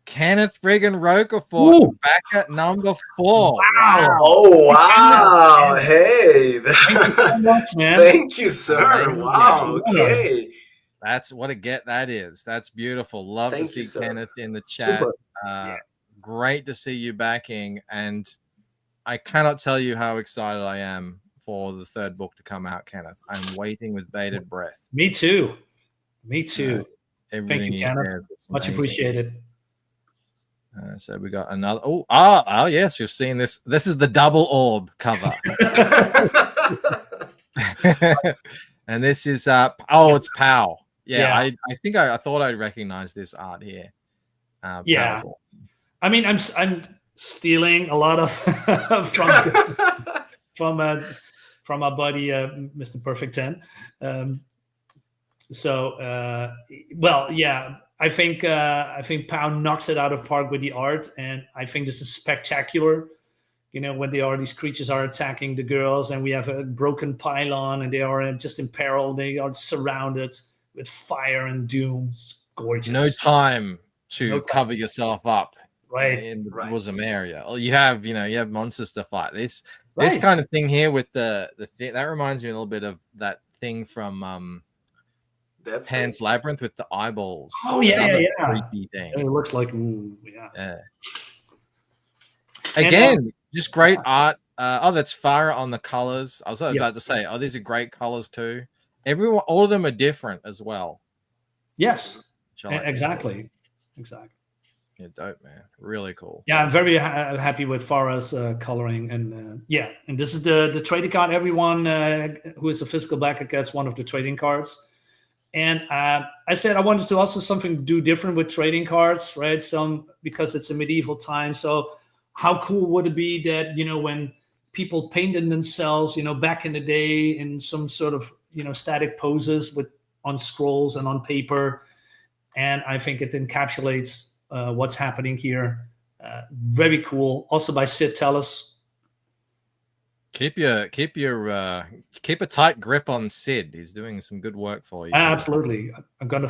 Kenneth friggin' Rocafort back at number 4. Wow. Oh wow! Hey, thank you so much, man. Thank you, sir. Wow. Okay. That's what a get that is. That's beautiful. Love to see Kenneth in the chat. Great to see you backing, and I cannot tell you how excited I am for the third book to come out, Kenneth. I'm waiting with bated breath. Me too. Thank you, Kenneth. Much appreciated. So we got another. Oh, yes, you've seen this. This is the double orb cover. And this is it's Pow. I think I thought I'd recognize this art here. I mean, I'm stealing a lot of from our buddy Mr. Perfect 10. I think Pow knocks it out of park with the art, and I think this is spectacular. When these creatures are attacking the girls, and we have a broken pylon, and they are just in peril. They are surrounded with fire and doom. It's gorgeous. No time to cover yourself up, in the bosom area. Or you have monsters to fight. This kind of thing here with the that reminds me a little bit of that thing from Pan's Labyrinth with the eyeballs. Oh yeah. Creepy thing. It looks like Again, just great art. That's fire on the colors. I was about to say, these are great colors too. All of them are different as well. Yes, exactly. Yeah, dope, man. Really cool. Yeah, I'm very happy with Farah's coloring, and and this is the trading card. Everyone who is a physical backer gets one of the trading cards. And I said I wanted to also something do different with trading cards, right? Because it's a medieval time. So how cool would it be that when people painted themselves, back in the day in some sort of static poses on scrolls and on paper, and I think it encapsulates what's happening here. Very cool. Also by Sid Tellis. Keep a tight grip on Sid. He's doing some good work for you. Absolutely. I'm gonna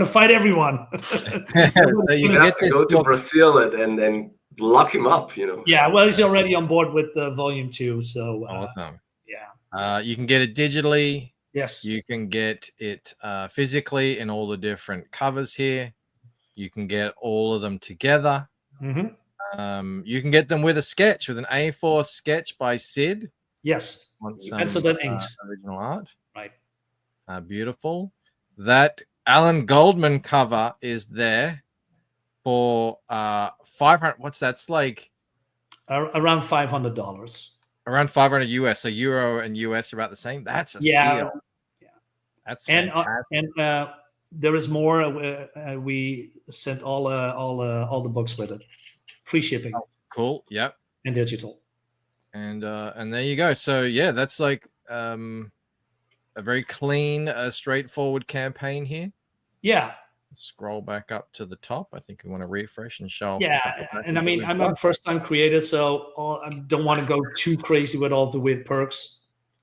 fight everyone. So you have to go to Brazil and lock him up. Yeah, well, he's already on board with Volume 2. So awesome. Yeah. You can get it digitally. Yes. You can get it physically in all the different covers here. You can get all of them together. Mm-hmm. You can get them with a sketch, with an A4 sketch by Sid. Yes. Some that inked. original art. Right. Beautiful. That Alan Goldman cover is there for 500. What's that? It's like around $500. Around 500 US. So euro and US are about the same. That's a steal. Yeah. That's fantastic. And there is more. We sent all the books with it, free shipping. Oh, cool. Yep. And digital. And there you go. So yeah, that's like a very clean, straightforward campaign here. Yeah. Scroll back up to the top. I think we want to refresh and show. Yeah, and I mean, I'm a first-time creator, so I don't want to go too crazy with all the weird perks.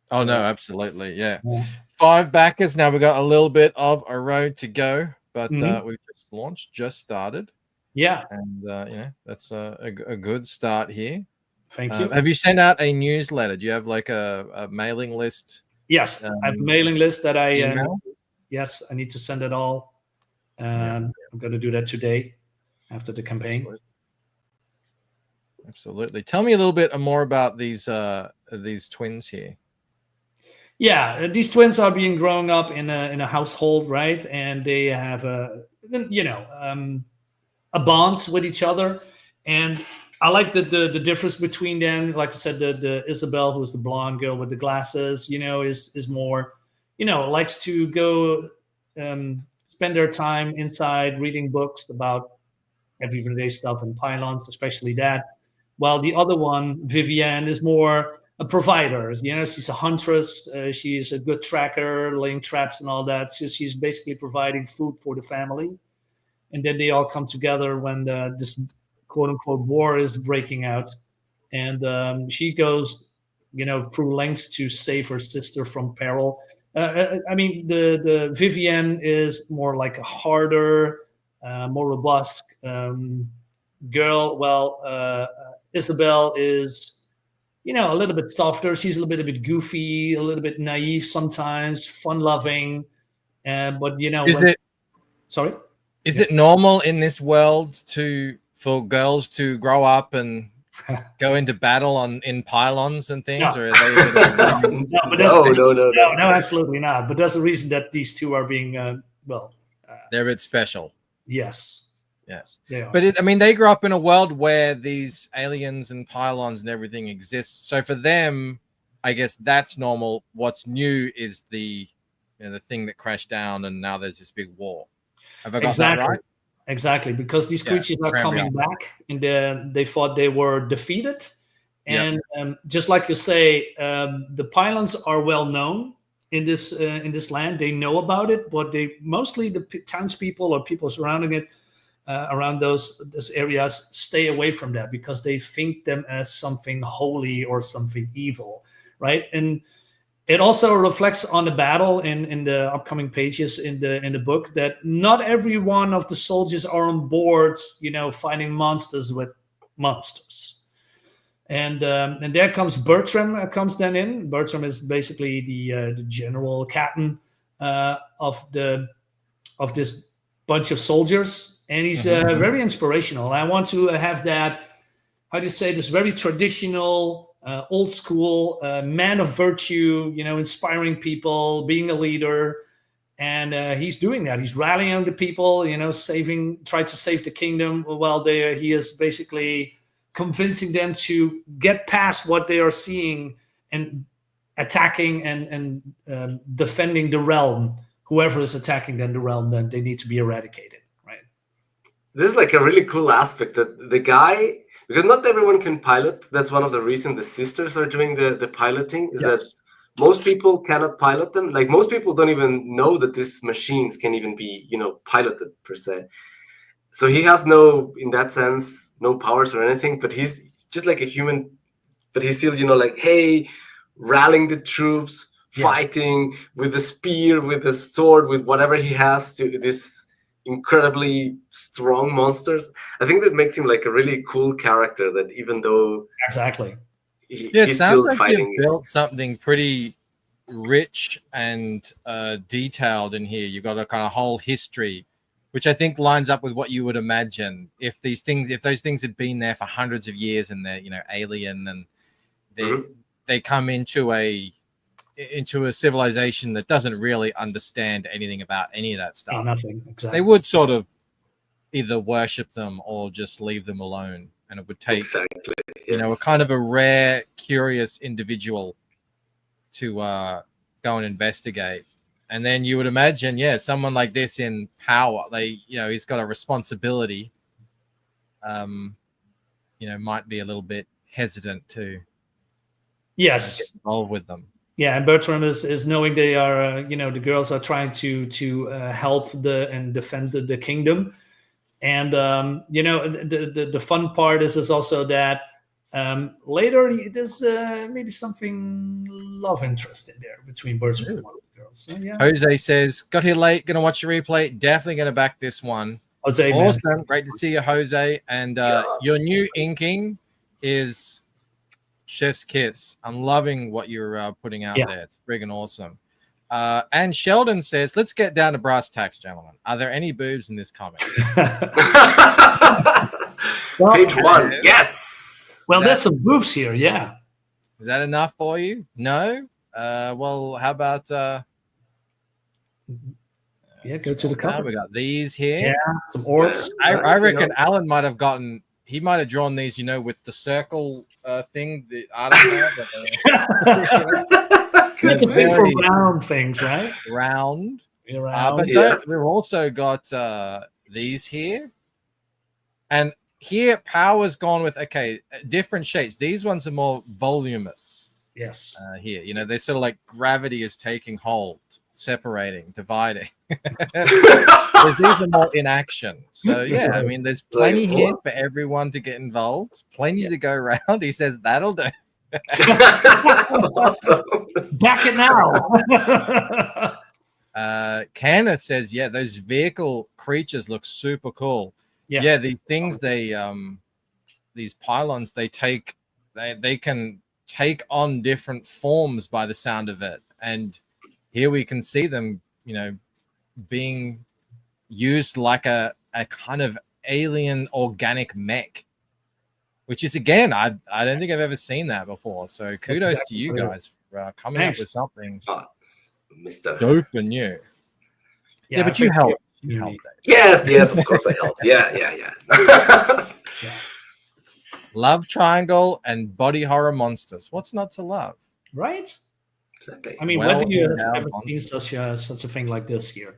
Oh no, absolutely, yeah. 5 backers. Now we got a little bit of a road to go, but we've just launched, just started. Yeah, and that's a good start here. Thank you. Have you sent out a newsletter? Do you have like a mailing list? Yes, I have a mailing list that I. Yes, I need to send it all. I'm going to do that today after the campaign. Absolutely. Tell me a little bit more about these twins here. Yeah, these twins are being grown up in a household, right? And they have a bond with each other. And I like the difference between them. Like I said, the Isabel, who's the blonde girl with the glasses, is more, likes to go spend their time inside reading books about everyday stuff and pylons, especially that. While the other one, Vivienne, is more a provider. She's a huntress. She is a good tracker, laying traps and all that. So she's basically providing food for the family. And then they all come together when this quote-unquote war is breaking out. And she goes, through lengths to save her sister from peril. I mean, the Vivienne is more like a harder, more robust girl. Well, Isabel is, a little bit softer. She's a little bit goofy, a little bit naive sometimes, fun-loving. But Is it normal in this world for girls to grow up and go into battle in pylons and things? No. Or are they no, absolutely not. But that's the reason that these two are being they're a bit special. Yes. They are. But they grew up in a world where these aliens and pylons and everything exists. So for them, I guess that's normal. What's new is the thing that crashed down, and now there's this big war. Have I got that right? Exactly, because these creatures are coming back, and they thought they were defeated. And just like you say, the pylons are well known in this land. They know about it, but mostly the townspeople or people surrounding it, around those areas, stay away from that because they think them as something holy or something evil, right? And it also reflects on the battle in the upcoming pages in the book that not every one of the soldiers are on board, fighting monsters with monsters. And there comes Bertram comes then in. Bertram is basically the general captain of this bunch of soldiers, and he's very inspirational. I want to have that, how do you say, this very traditional, old school man of virtue, inspiring people, being a leader. And he's doing that. He's rallying the people, try to save the kingdom. While he is basically convincing them to get past what they are seeing and attacking and defending the realm. Whoever is attacking the realm, then they need to be eradicated, right? This is like a really cool aspect that the guy, because not everyone can pilot. That's one of the reasons the sisters are doing the piloting, is that most people cannot pilot them. Like most people don't even know that these machines can even be, piloted per se. So he has in that sense, no powers or anything, but he's just like a human, but he's still, like, hey, rallying the troops, fighting with the spear, with the sword, with whatever he has to this incredibly strong monsters. I think that makes him like a really cool character that even though it sounds like you've built something pretty rich and detailed in here. You've got a kind of whole history, which I think lines up with what you would imagine if those things had been there for hundreds of years and they're alien and they come into a civilization that doesn't really understand anything about any of that stuff. Nothing. Exactly. They would sort of either worship them or just leave them alone, and it would take a kind of a rare, curious individual to go and investigate. And then you would imagine, someone like this in power, he's got a responsibility. Might be a little bit hesitant to get involved with them. Yeah, and Bertram is knowing they are, the girls are trying to help and defend the kingdom, and the fun part is also that later there's maybe something love interest in there between Bertram and one of the girls. So, Jose says, got here late, gonna watch the replay. Definitely gonna back this one. Jose, awesome, man. Great to see you, Jose. And your new inking is Chef's Kiss. I'm loving what you're putting out there. It's friggin' awesome. And Sheldon says, let's get down to brass tacks, gentlemen. Are there any boobs in this comic? Page 1, yes. Well, there's some boobs here, yeah. Is that enough for you? No? Well, how about... go to the cover. We got these here. Yeah, some orbs. I reckon Alan might have gotten... He might have drawn these, with the circle thing. I don't know. It's a big for round things, right? Round. Round. But we've also got these here. And here, Power's gone with, different shapes. These ones are more voluminous. Yes. Here, they're sort of like gravity is taking hold, separating, dividing. Whereas these are more in action. So, I mean, there's plenty here for everyone to get involved. Plenty to go around. He says, that'll do. Back it now. Canna says, those vehicle creatures look super cool. Yeah, these things, these pylons, they can take on different forms by the sound of it. And here we can see them, being used like a kind of alien organic mech, which is, again, I don't think I've ever seen that before. So kudos to you guys for coming up with something Mr. dope and new. Yeah, but you helped. You helped. Yes, of course I helped. Yeah. Love triangle and body horror monsters. What's not to love? Right? Exactly. I mean, when do you have ever seen such a thing like this here?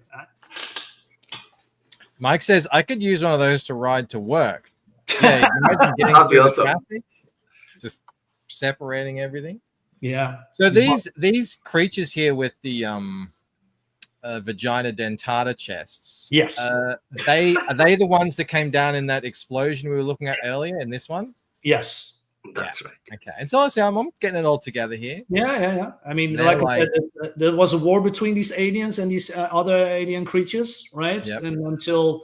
Mike says, I could use one of those to ride to work. Yeah, you imagine getting through the traffic, just separating everything. Yeah. So these creatures here with the vagina dentata chests. Yes. Are they the ones that came down in that explosion we were looking at earlier in this one? Yes. That's right. Okay. And so honestly, I'm getting it all together here. Yeah. I mean, like I said, there was a war between these aliens and these other alien creatures, right? Yep. And until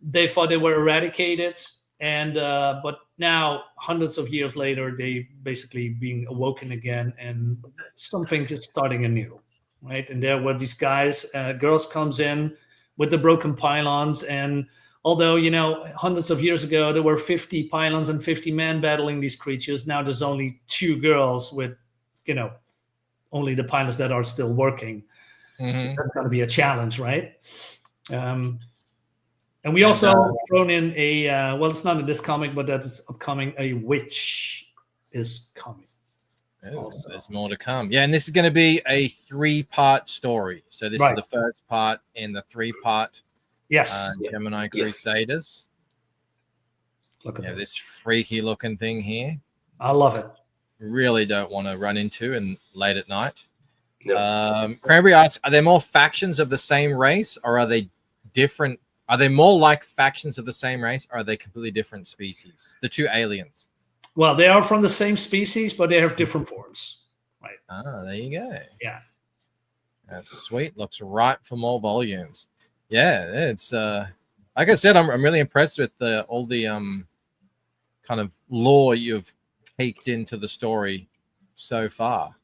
they thought they were eradicated. And but now, hundreds of years later, they basically being awoken again, and something just starting anew, right? And there were these guys, girls comes in with the broken pylons, and although hundreds of years ago there were 50 pylons and 50 men battling these creatures, now there's only 2 girls with, only the pylons that are still working. Mhm. That's going to be a challenge, right? And we also thrown in a well, it's not in this comic, but that is upcoming. A witch is coming. Oh, so there's more to come. Yeah, and this is going to be a 3-part story. So this is the first part in the 3-part Gemini Crusaders. Look at this freaky looking thing here. I love it. Really don't want to run into and late at night. Cranberry asks, are there more factions of the same race, or are they different? Are they more like factions of the same race, or are they completely different species? The 2 aliens. Well, they are from the same species, but they have different forms. Right. Ah, there you go. Yeah. That's sweet. Looks ripe for more volumes. Yeah, it's like I said, I'm really impressed with all the kind of lore you've caked into the story so far.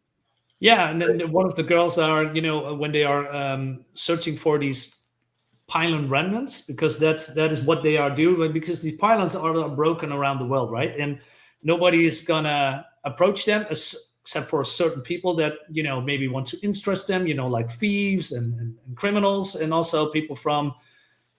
Yeah, and then one of the girls are, when they are searching for these pylon remnants, because that is what they are doing, because these pylons are broken around the world, right? And nobody is gonna approach them except for certain people that maybe want to interest them, like thieves and criminals, and also people from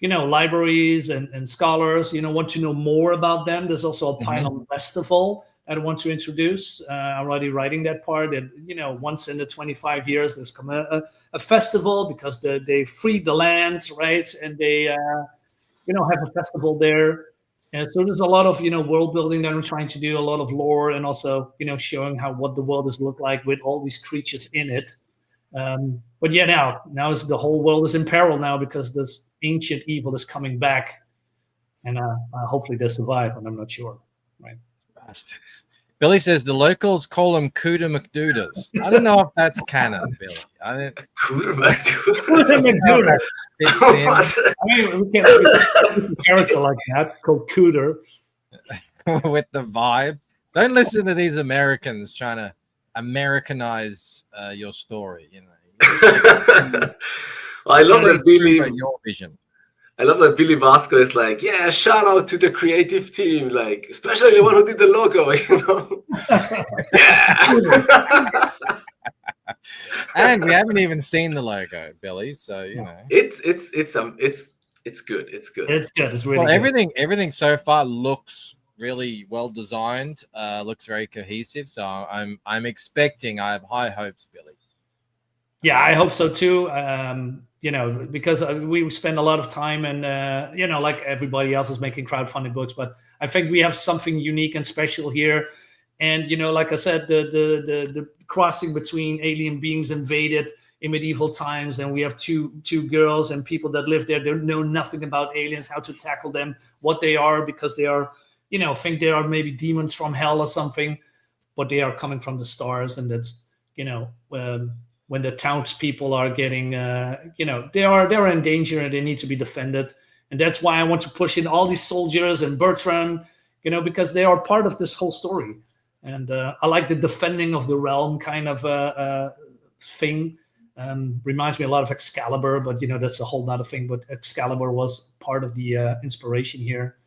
libraries and scholars, want to know more about them. There's also a pylon festival I want to introduce. I'm already writing that part. And once in the 25 years, there's come a festival, because they freed the lands, right? And they have a festival there. And so there's a lot of world building that I'm trying to do, a lot of lore, and also showing what the world has looked like with all these creatures in it. But yeah, now is the whole world is in peril now, because this ancient evil is coming back, and hopefully they survive, and I'm not sure. Right. Bastards. Billy says the locals call them Cooter McDooders. I don't know if that's canon, Billy. Cooter McDooders. I mean, we can't have a character like that called Cooter. With the vibe. Don't listen to these Americans trying to Americanize your story. I love that Billy. Your vision. I love that Billy Vasco is like, yeah, shout out to the creative team, like, especially the one who did the logo, Yeah. And we haven't even seen the logo, Billy. So it's good. It's good. It's good. It's really good. Everything so far looks really well designed. Looks very cohesive. So I'm expecting. I have high hopes, Billy. Yeah, I hope so too. Because we spend a lot of time, and like everybody else is making crowdfunding books, but I think we have something unique and special here. And like I said, the crossing between alien beings invaded in medieval times, and we have two girls and people that live there. They know nothing about aliens, how to tackle them, what they are, because they are, think they are maybe demons from hell or something, but they are coming from the stars, and that's when the townspeople are getting, they're in danger and they need to be defended. And that's why I want to push in all these soldiers and Bertrand, because they are part of this whole story. And I like the defending of the realm kind of thing. Reminds me a lot of Excalibur, but, that's a whole nother thing. But Excalibur was part of the inspiration here.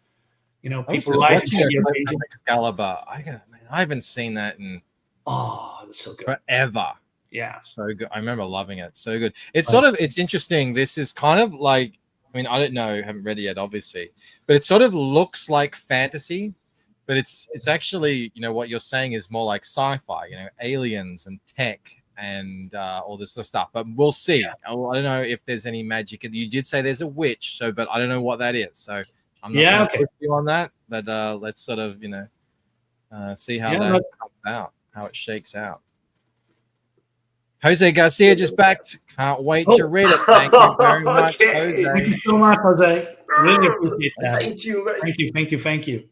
People rising to the occasion. Excalibur. I haven't seen that in that's so good. Forever. Yeah, so good. I remember loving it. So good. It's interesting. This is kind of like, I don't know, haven't read it yet, obviously, but it sort of looks like fantasy, but it's actually, what you're saying is more like sci-fi, aliens and tech and all this sort of stuff. But we'll see. Yeah. I don't know if there's any magic. You did say there's a witch, but I don't know what that is. So I'm not going to put you on that. But let's sort of, see how that comes out, how it shakes out. Jose Garcia just backed. Can't wait to read it. Thank you very much, Jose. Thank you so much, Jose. Really appreciate that. Thank you. Thank you.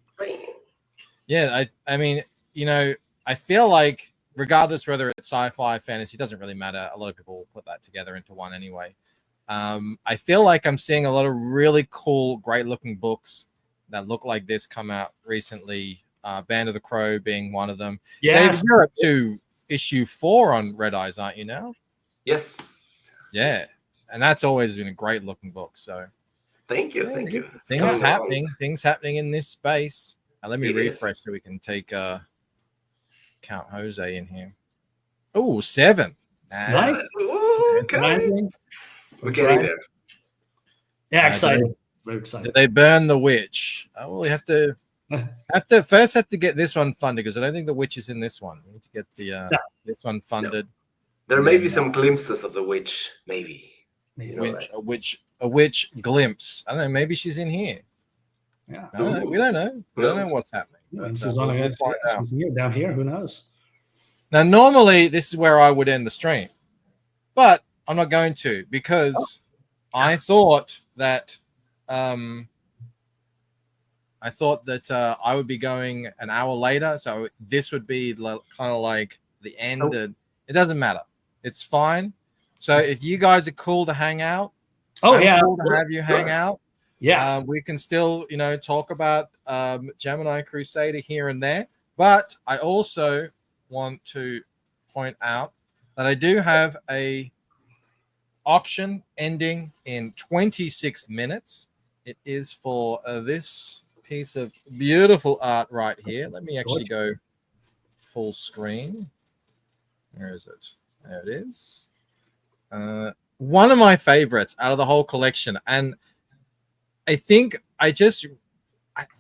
Yeah, I mean, I feel like regardless whether it's sci-fi, fantasy, doesn't really matter. A lot of people put that together into one anyway. I feel like I'm seeing a lot of really cool, great-looking books that look like this come out recently. Band of the Crow being one of them. Yes. You're up to issue 4 on Red Eyes, aren't you now? Yes. Yeah. And that's always been a great looking book. So thank you. Things happening in this space. Let me refresh so we can take Count Jose in here. Oh, 7. Nice. Amazing. We're getting there. Yeah, excited. Do Very excited. they burn the witch? Oh, well, we have to get this one funded because I don't think the witch is in this one. We need to get the this one funded. There may be some glimpses of the witch, maybe. A witch glimpse. I don't know. Maybe she's in here. Yeah. I don't know. We don't know. We don't know what's happening. But, She's we'll find out. here, down here. Who knows? Now, normally this is where I would end the stream, but I'm not going to because I thought that I would be going an hour later, so this would be kind of like the end. And it doesn't matter. It's fine. So if you guys are cool to hang out, cool to have you hang out. Yeah, we can still, talk about Gemini Crusader here and there. But I also want to point out that I do have a auction ending in 26 minutes. It is for this piece of beautiful art right here. Let me actually go full screen. Where is it? There it is. One of my favorites out of the whole collection. And I think I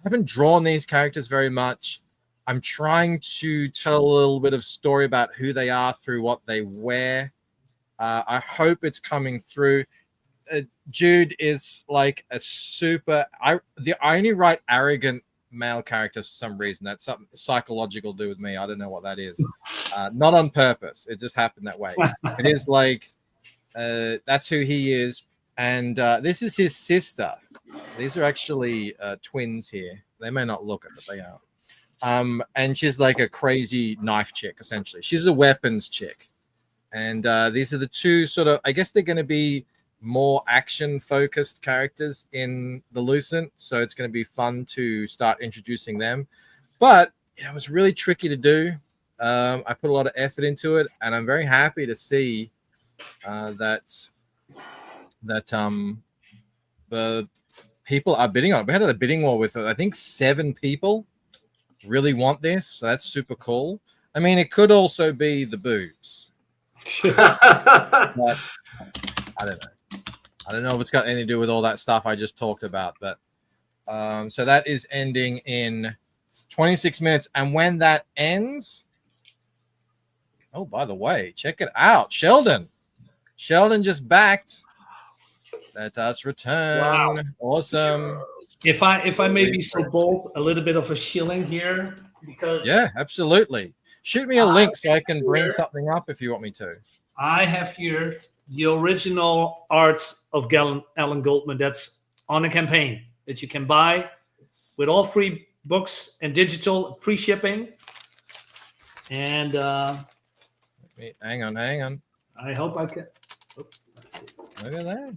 haven't drawn these characters very much. I'm trying to tell a little bit of story about who they are through what they wear. I hope it's coming through. Jude is like a super. I only write arrogant male characters for some reason. That's something psychological to do with me. I don't know what that is. Not on purpose. It just happened that way. It is like that's who he is, and this is his sister. These are actually twins here. They may not look it, but they are. And she's like a crazy knife chick, essentially. She's a weapons chick. And these are the two sort of, I guess they're going to be more action-focused characters in the Lucent. So it's going to be fun to start introducing them. But, it was really tricky to do. I put a lot of effort into it. And I'm very happy to see that the people are bidding on it. We had a bidding war with, I think, 7 people really want this. So that's super cool. I mean, it could also be the boobs. But I don't know. I don't know if it's got anything to do with all that stuff I just talked about. But so that is ending in 26 minutes. And when that ends, oh, by the way, check it out. Sheldon just backed. Let us return. Wow. Awesome. If I may be so bold, a little bit of a shilling here because absolutely. Shoot me a link so I can bring something up if you want me to. I have here the original art of Alan Goldman that's on a campaign that you can buy with all free books and digital, free shipping. And hang on. I hope I can. Let's see. Look at that.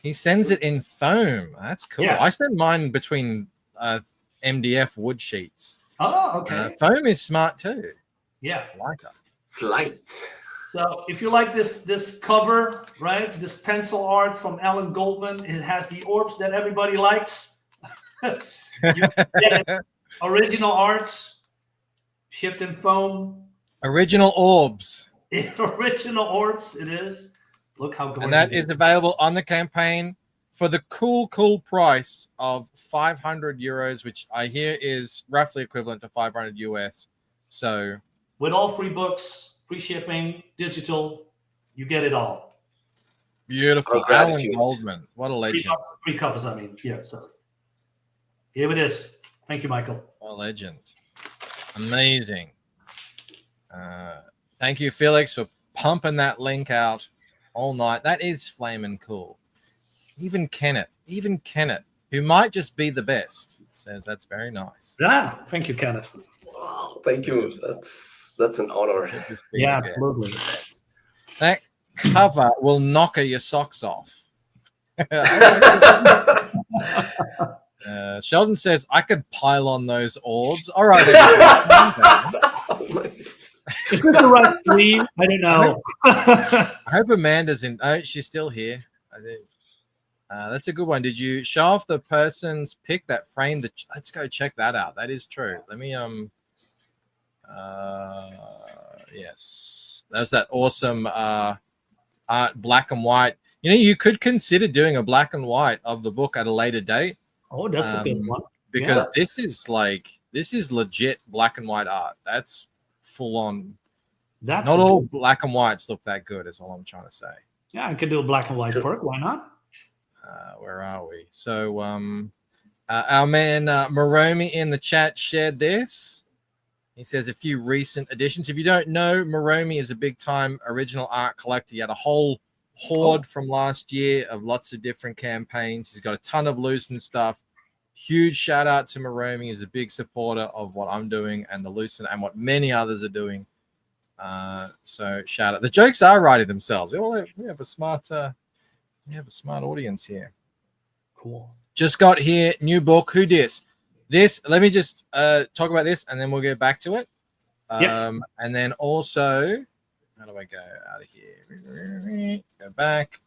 He sends it in foam. That's cool. Yes. I send mine between MDF wood sheets. Oh, okay. Foam is smart too. Yeah. Lighter. It's light. So if you like this cover, right, this pencil art from Alan Goldman, it has the orbs that everybody likes. You get it. Original art, shipped in foam. Original orbs. Original orbs, it is. Look how gorgeous. And that is available on the campaign for the cool price of 500 euros, which I hear is roughly equivalent to 500 US. So with all free books, free shipping, digital, you get it all. Beautiful. Alan Goldman. What a legend. Free covers, I mean. Yeah, so here it is. Thank you, Michael. What a legend. Amazing. Thank you, Felix, for pumping that link out all night. That is flaming cool. Even Kenneth, who might just be the best, says that's very nice. Yeah, thank you, Kenneth. Wow, thank you. That's an honor. Yeah, absolutely. That cover will knock your socks off. Sheldon says I could pile on those orbs. All right. Is this the right three? I don't know. I hope Amanda's in. Oh, she's still here. I think. That's a good one. Did you show off the person's pic that framed the? Let's go check that out. That is true. Let me yes, that's that awesome art, black and white. You know, you could consider doing a black and white of the book at a later date. Oh, that's a good one. Because this is legit black and white art. That's full on. That's not all black and whites look that good, is all I'm trying to say. Yeah, I could do a black and white perk. Why not? Where are we? So our man Maromi in the chat shared this. He says a few recent additions. If you don't know, Maromi is a big time original art collector. He had a whole horde from last year of lots of different campaigns. He's got a ton of Lucent stuff. Huge shout out to Maromi. He's a big supporter of what I'm doing and the Lucent and what many others are doing. So shout out. The jokes are writing themselves. We have a smart audience here. Cool. Just got here, new book. Who dis? This, let me just talk about this and then we'll get back to it. And then also, how do I go out of here? Go back.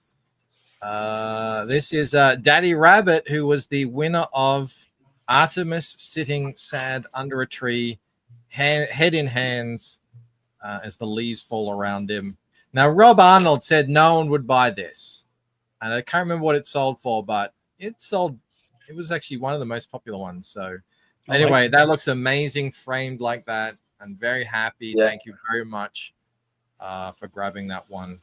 This is Daddy Rabbit, who was the winner of Artemis sitting sad under a tree, head in hands, as the leaves fall around him. Now, Rob Arnold said no one would buy this. And I can't remember what it sold for, but it was actually one of the most popular ones. So anyway, that looks amazing framed like that. I'm very happy. Yeah. Thank you very much for grabbing that one.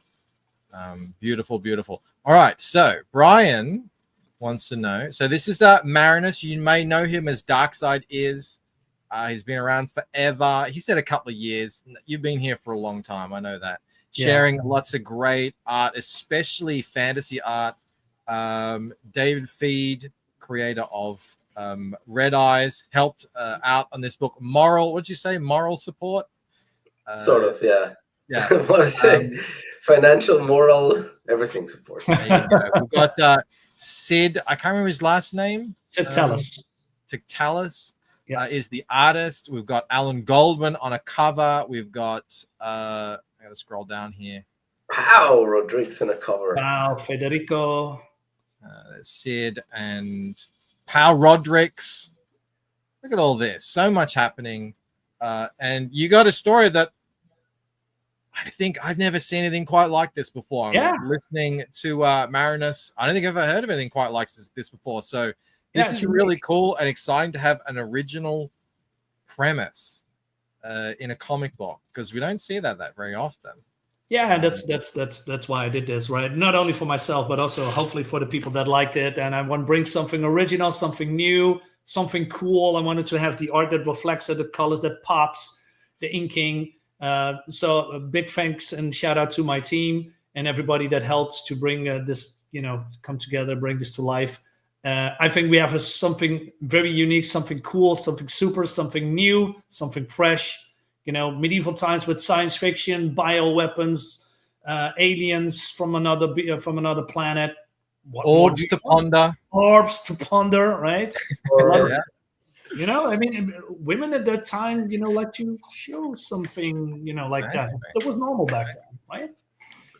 Beautiful, beautiful. All right, so Brian wants to know. So this is Marinus. You may know him as Darkside Is. He's been around forever. He said a couple of years. You've been here for a long time. I know that. Sharing lots of great art, especially fantasy art. David Feed, creator of Red Eyes, helped out on this book. What'd you say? Moral support? Sort of, yeah. Yeah. What I say? Financial, moral, everything support. There you go. We've got Sid. I can't remember his last name. Tiktalis. Tiktalis is the artist. We've got Alan Goldman on a cover. We've got I gotta scroll down here. Wow, Rodriguez on a cover. Wow, Federico. Sid and Pau Rodriguez. Look at all this. So much happening. And you got a story that I think I've never seen anything quite like this before. I'm listening to Marinus. I don't think I've ever heard of anything quite like this before. So this is really cool and exciting to have an original premise in a comic book, because we don't see that very often. Yeah, that's why I did this, right? Not only for myself, but also hopefully for the people that liked it. And I want to bring something original, something new, something cool. I wanted to have the art that reflects it, the colors that pops, the inking. So a big thanks and shout out to my team and everybody that helps to bring this, come together, bring this to life. I think we have something very unique, something cool, something super, something new, something fresh. Medieval times with science fiction, bioweapons, aliens from another planet. Orbs to ponder, right? Women at that time, let you show something, like that. It was normal back then, right?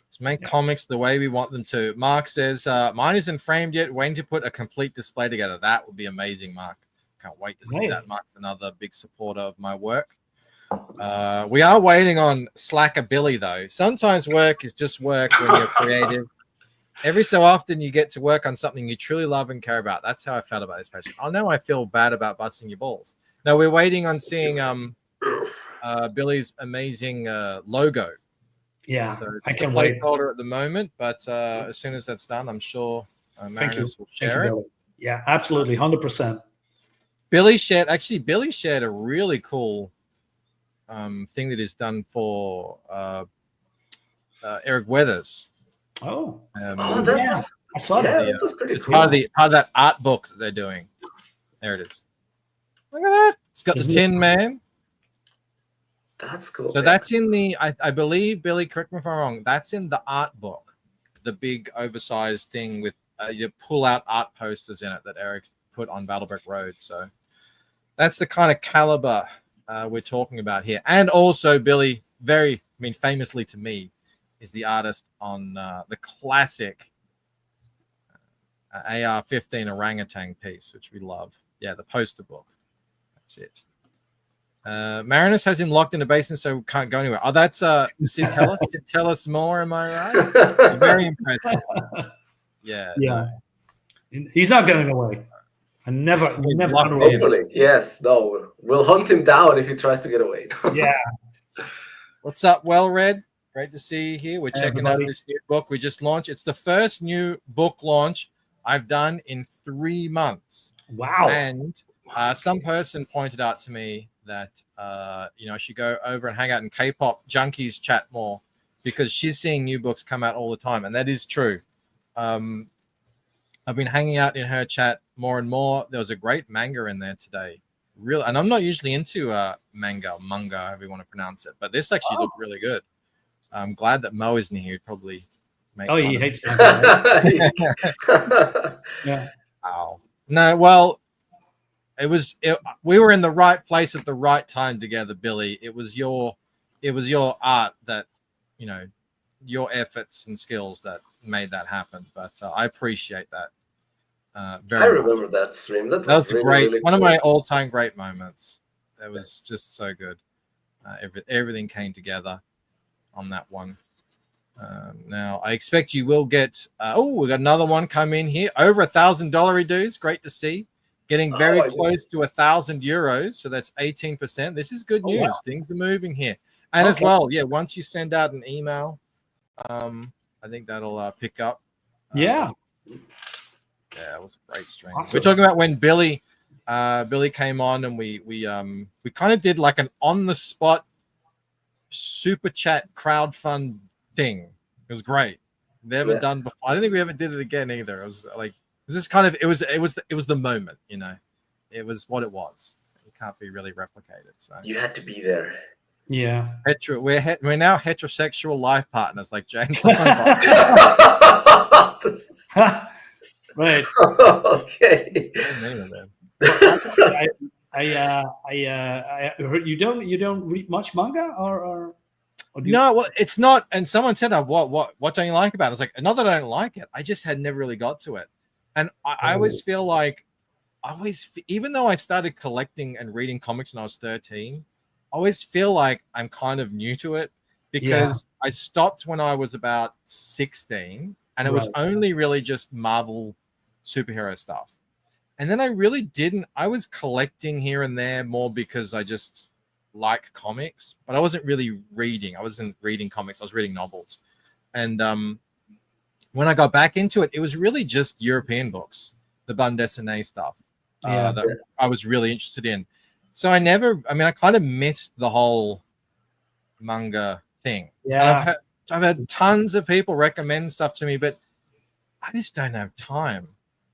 Let's make comics the way we want them to. Mark says, mine isn't framed yet. Waiting to put a complete display together. That would be amazing, Mark. Can't wait to see that. Mark's another big supporter of my work. We are waiting on Slacker Billy, though. Sometimes work is just work when you're creative. Every so often you get to work on something you truly love and care about. That's how I felt about this project. I know I feel bad about busting your balls. No, we're waiting on seeing Billy's amazing logo. Yeah, so I can't wait. Placeholder at the moment, but as soon as that's done, I'm sure Marinus will share it. Yeah, absolutely, 100%. Billy shared a really cool thing that is done for Eric Weathers. I saw that. That was pretty it's cool. part of that art book that they're doing. There it is. Look at that. It's got the Tin Man. That's cool. So that's in the, I believe, Billy, correct me if I'm wrong, that's in the art book, the big oversized thing with you pull out art posters in it that Eric put on Battlebrick Road. So that's the kind of caliber we're talking about here. And also Billy, famously to me, is the artist on the classic AR-15 orangutan piece, which we love. Yeah, the poster book. That's it. Marinus has him locked in the basement, so we can't go anywhere. Oh, that's Sid tell us. Sid tell us more. Am I right? Very impressive. Yeah. Yeah. He's not going away. I never. Hopefully, yes. No, we'll hunt him down if he tries to get away. Yeah. What's up, Well Read? Great to see you here. We're checking out everybody. this new book we just launched. It's the first new book launch I've done in 3 months. Wow. And some person pointed out to me that I should go over and hang out in K-pop junkies chat more because she's seeing new books come out all the time, and that is true. I've been hanging out in her chat more and more. There was a great manga in there today. Real, and I'm not usually into manga, however you want to pronounce it, but this actually looked really good. I'm glad that Mo isn't here. He'd probably make fun he of hates me. manga. Yeah. Wow. No, well, we were in the right place at the right time together, Billy. It was your art that, your efforts and skills that made that happen. But I appreciate that. Very I much. remember that stream. That was really, great. really One of cool. my all-time great moments. That was just so good. Everything came together on that one. Now I expect you will get. We got another one come in here. Over $1,000 dues. Great to see. Getting very close to 1,000 euros. So that's 18%. This is good news. Wow. Things are moving here. And as well, once you send out an email, I think that'll pick up. Yeah. Yeah, it was a great stream. Awesome. We're talking about when Billy came on, and we kind of did like an on the spot super chat crowdfund thing. It was great. Never done before. I don't think we ever did it again either. It was like it was just kind of it was the moment, It was what it was. It can't be really replicated. So You had to be there. Yeah. We're now heterosexual life partners, like James. Right. Okay. I heard you don't read much manga or do you? No, well, it's not. And someone said, what don't you like about it? It's like, not that I don't like it. I just had never really got to it. And I always feel like, even though I started collecting and reading comics when I was 13, I always feel like I'm kind of new to it because I stopped when I was about 16, and it was only really just Marvel superhero stuff. And then I really didn't. I was collecting here and there more because I just like comics, but I wasn't really reading. I wasn't reading comics. I was reading novels. And when I got back into it, it was really just European books, the bande dessinée stuff that I was really interested in. So I kind of missed the whole manga thing. Yeah. And I've had tons of people recommend stuff to me, but I just don't have time.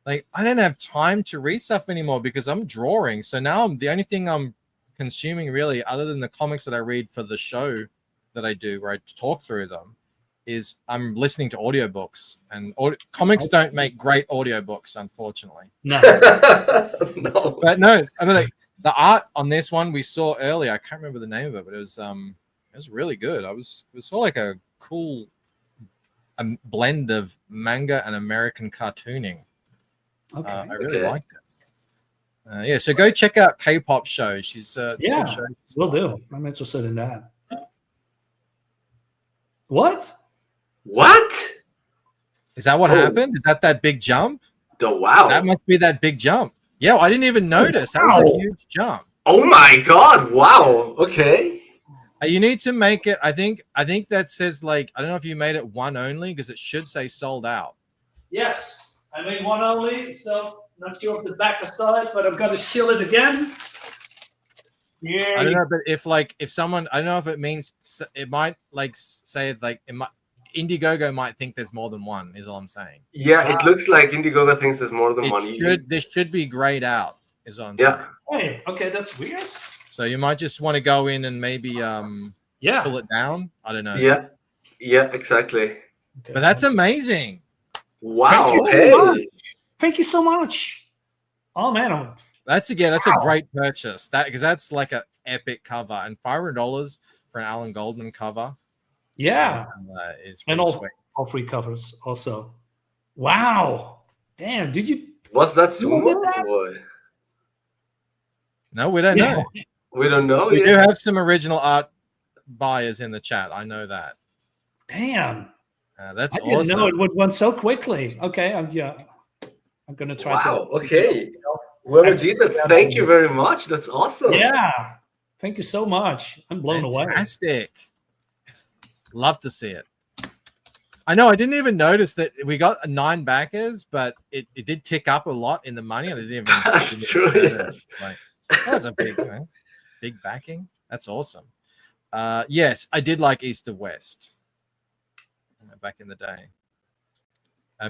Like, I don't have time to read stuff anymore because I'm drawing. So now the only thing I'm consuming really, other than the comics that I read for the show that I do where I talk through them, is I'm listening to audiobooks. And comics don't make great audiobooks, unfortunately. No. No. But no, I mean, like, the art on this one we saw earlier, I can't remember the name of it, but it was really good. It was sort of like a cool blend of manga and American cartooning. Okay. I really liked it. So go check out K-pop show. She's it's a good show. Will do. I'm interested in that. What? Is that what happened? Is that big jump? Wow. That must be that big jump. Yeah, I didn't even notice. That was a huge jump. Oh my god! Wow. Okay. You need to make it. I think that says, like, I don't know if you made it one only because it should say sold out. Yes, I made one only, so not sure if the back is solid, but I've got to shield it again. Yeah. I don't know, but if someone, I don't know if it means it might say Indiegogo might think there's more than one. Is all I'm saying. Yeah, it looks like Indiegogo thinks there's more than one. This should be grayed out. Is what I'm saying. Hey, okay, that's weird. So you might just want to go in and maybe pull it down. I don't know. Yeah, exactly. Okay. But that's amazing. Wow. Thank you so much. Oh man, that's a great purchase. Because that's like an epic cover, and $500 for an Alan Goldman cover. Yeah, is and sweet. all free covers also. Wow, damn! Did you? Was that Sumo? Sumo? No, we don't know. We don't know We yet. do have some original art buyers in the chat. I know that. Damn. That's I didn't awesome. know it would went so quickly. Okay, I'm gonna try to. Wow. Okay. Whoever did that, thank you very much. That's awesome. Yeah. Thank you so much. I'm blown away. Fantastic. Love to see it. I know I didn't even notice that we got 9 backers, but it did tick up a lot in the money. And I didn't even. That's true. Yes. Like, that's a big backing. That's awesome. Yes, I did like East to West back in the day.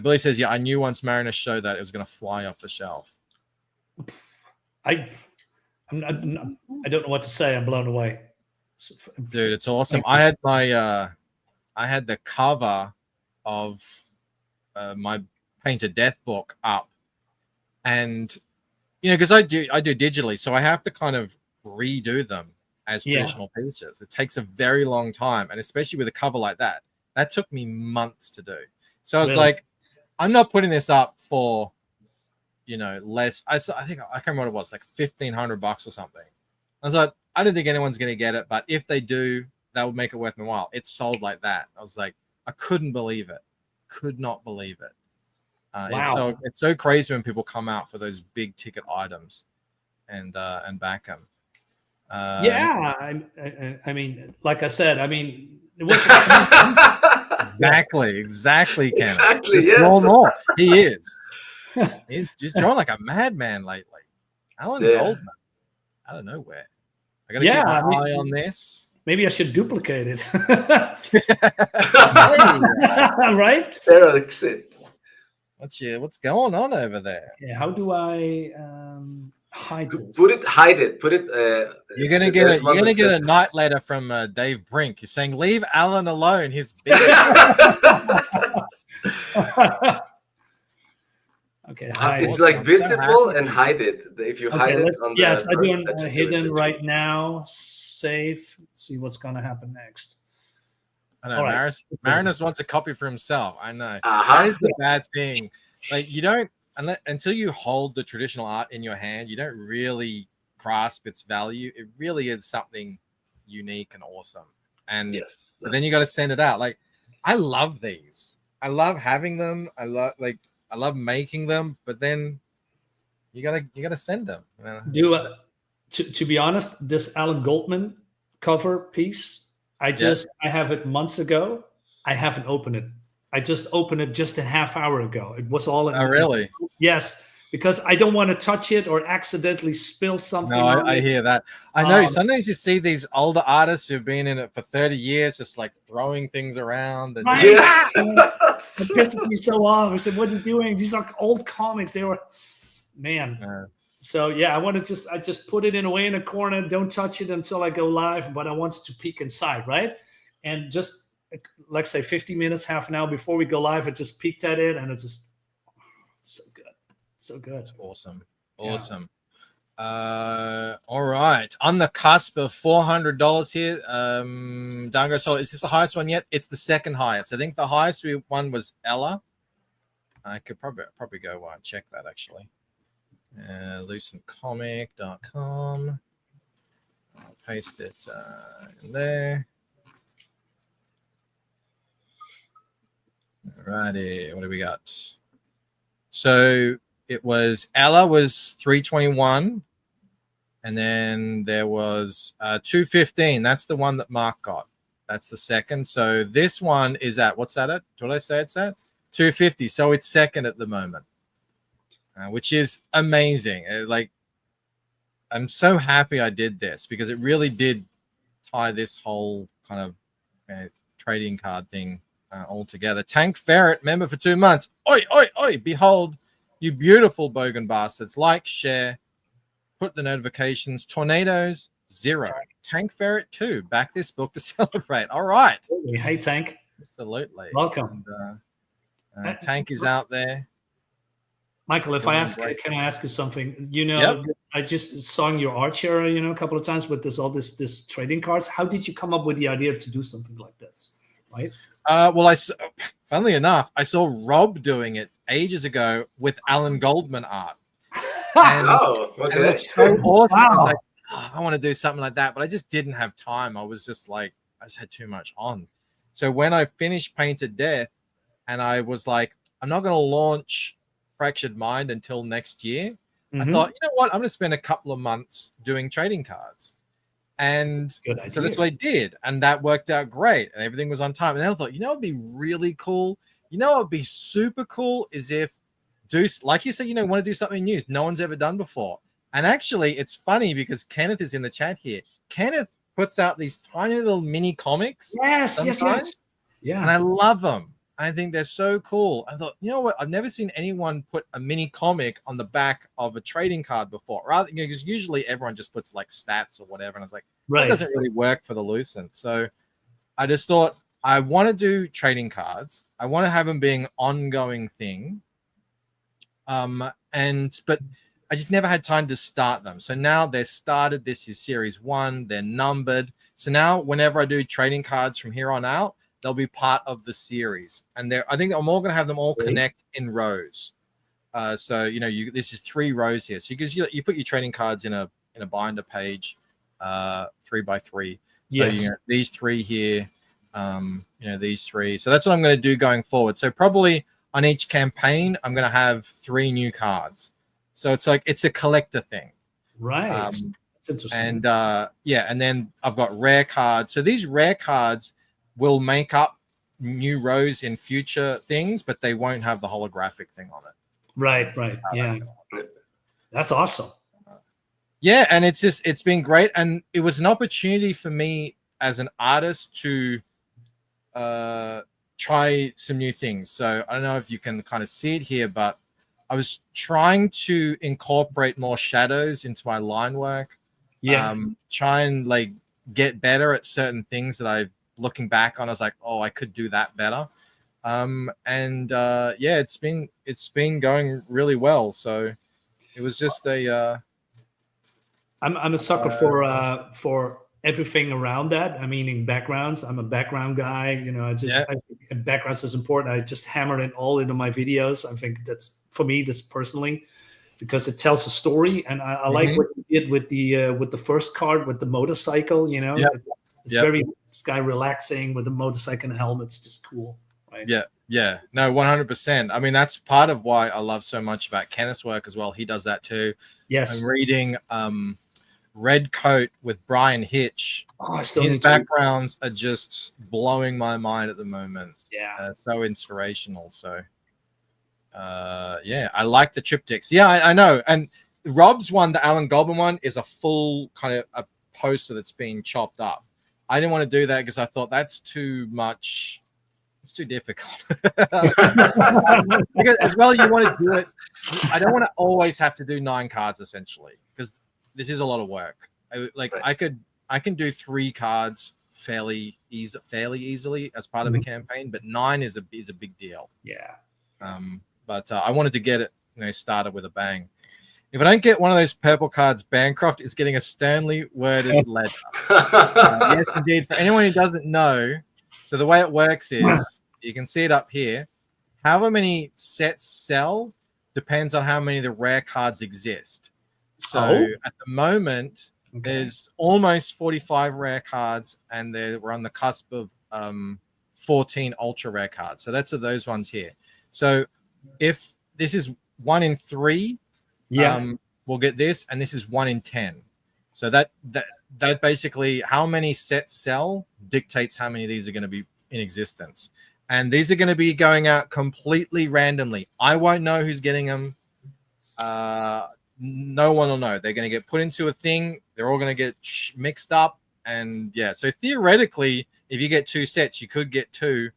Billy says, "Yeah, I knew once Marinus showed that it was going to fly off the shelf." I don't know what to say. I'm blown away, dude. It's awesome. I had I had the cover of my Painted Death book up, and because I do digitally, so I have to kind of redo them as traditional pieces. It takes a very long time, and especially with a cover like that took me months to do. So I was like, I'm not putting this up for less. I think I can't remember what it was, like $1,500 or something. I was like, I don't think anyone's going to get it, but if they do, that would make it worth my while. It sold like that. I was like, I couldn't believe it. Could not believe it. Wow. It's so crazy when people come out for those big ticket items and back them. Yeah, I mean, like I said, I mean, it was exactly, Ken. Exactly, yeah. More. He is. He's just drawn like a madman lately. Alan Goldman, out of nowhere. I gotta keep my eye on this. Maybe I should duplicate it. Right? What's going on over there? Yeah, how do I hide this? Hide it. Put it. You're gonna get a night letter from Dave Brink. He's saying, "Leave Alan alone. He's big." Okay, it's like visible and hide it. If you hide it on the I do hidden right now. Save. See what's gonna happen next. I know. Marinus wants a copy for himself. I know. Uh-huh. That is the bad thing. Like you don't until you hold the traditional art in your hand, you don't really grasp its value. It really is something unique and awesome. And but then you got to send it out. Like I love these. I love having them. I love making them, but then you gotta send them. To be honest, this Alan Goldman cover piece, I have it months ago. I haven't opened it. I just opened it just a half hour ago. It was all. Oh, really? Yes, because I don't want to touch it or accidentally spill something. No, I hear that. I know. Sometimes you see these older artists who've been in it for 30 years, just like throwing things around. And it pisses me so off. I said, "What are you doing? These are old comics. They were, man." So yeah, I just put it away in a corner. Don't touch it until I go live. But I wanted to peek inside, right? And just like say 50 minutes, half an hour before we go live, I just peeked at it, and it's just so good, so good. It's awesome. All right, on the cusp of $400 here. Dango Soul, is this the highest one yet? It's the second highest. I think the highest one was Ella. I could probably go check that actually. LucentComic.com. I'll paste it in there. Alrighty, what do we got? So it was Ella was 321, and then there was 215. That's the one that Mark got. That's the second. So this one is at what's that at? What did I say it's at? 250. So it's second at the moment, which is amazing. I'm so happy I did this because it really did tie this whole kind of trading card thing all together. Tank Ferret, member for 2 months. Oi, oi, oi! Behold, you beautiful bogan bastards. Like, share, put the notifications. Tornadoes 0. Tank Ferret 2. Back this book to celebrate. All right. Hey, Tank. Absolutely. Welcome. And, Tank is out there. Michael, can I ask you something? I just saw your art share, a couple of times with this trading cards. How did you come up with the idea to do something like this? Right. Well, funnily enough, I saw Rob doing it ages ago with Alan Goldman art. And, okay. and it's so awesome. Wow. It's like, I want to do something like that, but I just didn't have time. I was just like, I just had too much on. So when I finished Painted Death, and I was like, I'm not going to launch Fractured Mind until next year. I thought, you know what? I'm going to spend a couple of months doing trading cards. And so that's what I did. And that worked out great. And everything was on time. And then I thought, you know, it'd be really cool. You know, it'd be super cool is if like you said, you know, want to do something new no one's ever done before. And actually, it's funny because Kenneth is in the chat here. Kenneth puts out these tiny little mini comics. Yes. Yeah. And I love them. I think they're so cool. I thought, you know what? I've never seen anyone put a mini comic on the back of a trading card before. Rather, because usually everyone just puts like stats or whatever. And I was like, that doesn't really work for the Lucent. So I just thought I want to do trading cards. I want to have them being ongoing thing. But I just never had time to start them. So now they're started. This is series 1. They're numbered. So now whenever I do trading cards from here on out, they'll be part of the series. And I think I'm all going to have them all connect in rows. So, you know, this is 3 rows here. So you put your trading cards in a binder page, 3x3. So you know, these 3 here, you know, these 3. So that's what I'm going to do going forward. So probably on each campaign, I'm going to have 3 new cards. So it's like, it's a collector thing. Right. That's interesting. And and then I've got rare cards. So these rare cards will make up new rows in future things, but they won't have the holographic thing on it. Right. Yeah. That's awesome. Yeah. And it's been great. And it was an opportunity for me as an artist to try some new things. So I don't know if you can kind of see it here, but I was trying to incorporate more shadows into my line work. Yeah. Try and like get better at certain things that looking back on, I was like, oh, I could do that better. It's been going really well. So it was just I'm a sucker for everything around that. I mean, in backgrounds, I'm a background guy. You know, I think backgrounds is important. I just hammered it all into my videos. I think that's for me, this personally, because it tells a story, and I like what you did with the first card with the motorcycle. You know, it's very sky relaxing with the motorcycle and helmet's just cool. Right? Yeah. No, 100%. I mean, that's part of why I love so much about Kenneth's work as well. He does that too. Yes. I'm reading Red Coat with Brian Hitch. Oh, I still His backgrounds are just blowing my mind at the moment. Yeah. So inspirational. So I like the triptychs. Yeah, I know. And Rob's one, the Alan Goblin one, is a full kind of a poster that's been chopped up. I didn't want to do that because I thought that's too much. It's too difficult. Because as well, you want to do it. I don't want to always have to do 9 cards essentially, because this is a lot of work. I can do 3 cards fairly easily as part of a campaign, but 9 is a big deal. Yeah. But I wanted to get it, started with a bang. If I don't get one of those purple cards, Bancroft is getting a Stanley worded letter. Yes, indeed. For anyone who doesn't know, so the way it works is you can see it up here. However many sets sell depends on how many of the rare cards exist. So at the moment, there's almost 45 rare cards, and we're on the cusp of 14 ultra rare cards. So that's those ones here. So if this is 1 in 3, we'll get this, and this is 1 in 10. So that basically how many sets sell dictates how many of these are going to be in existence. And these are going to be going out completely randomly. I won't know who's getting them. No one will know. They're going to get put into a thing. They're all going to get mixed up. And so theoretically, if you get 2 sets, you could get 2.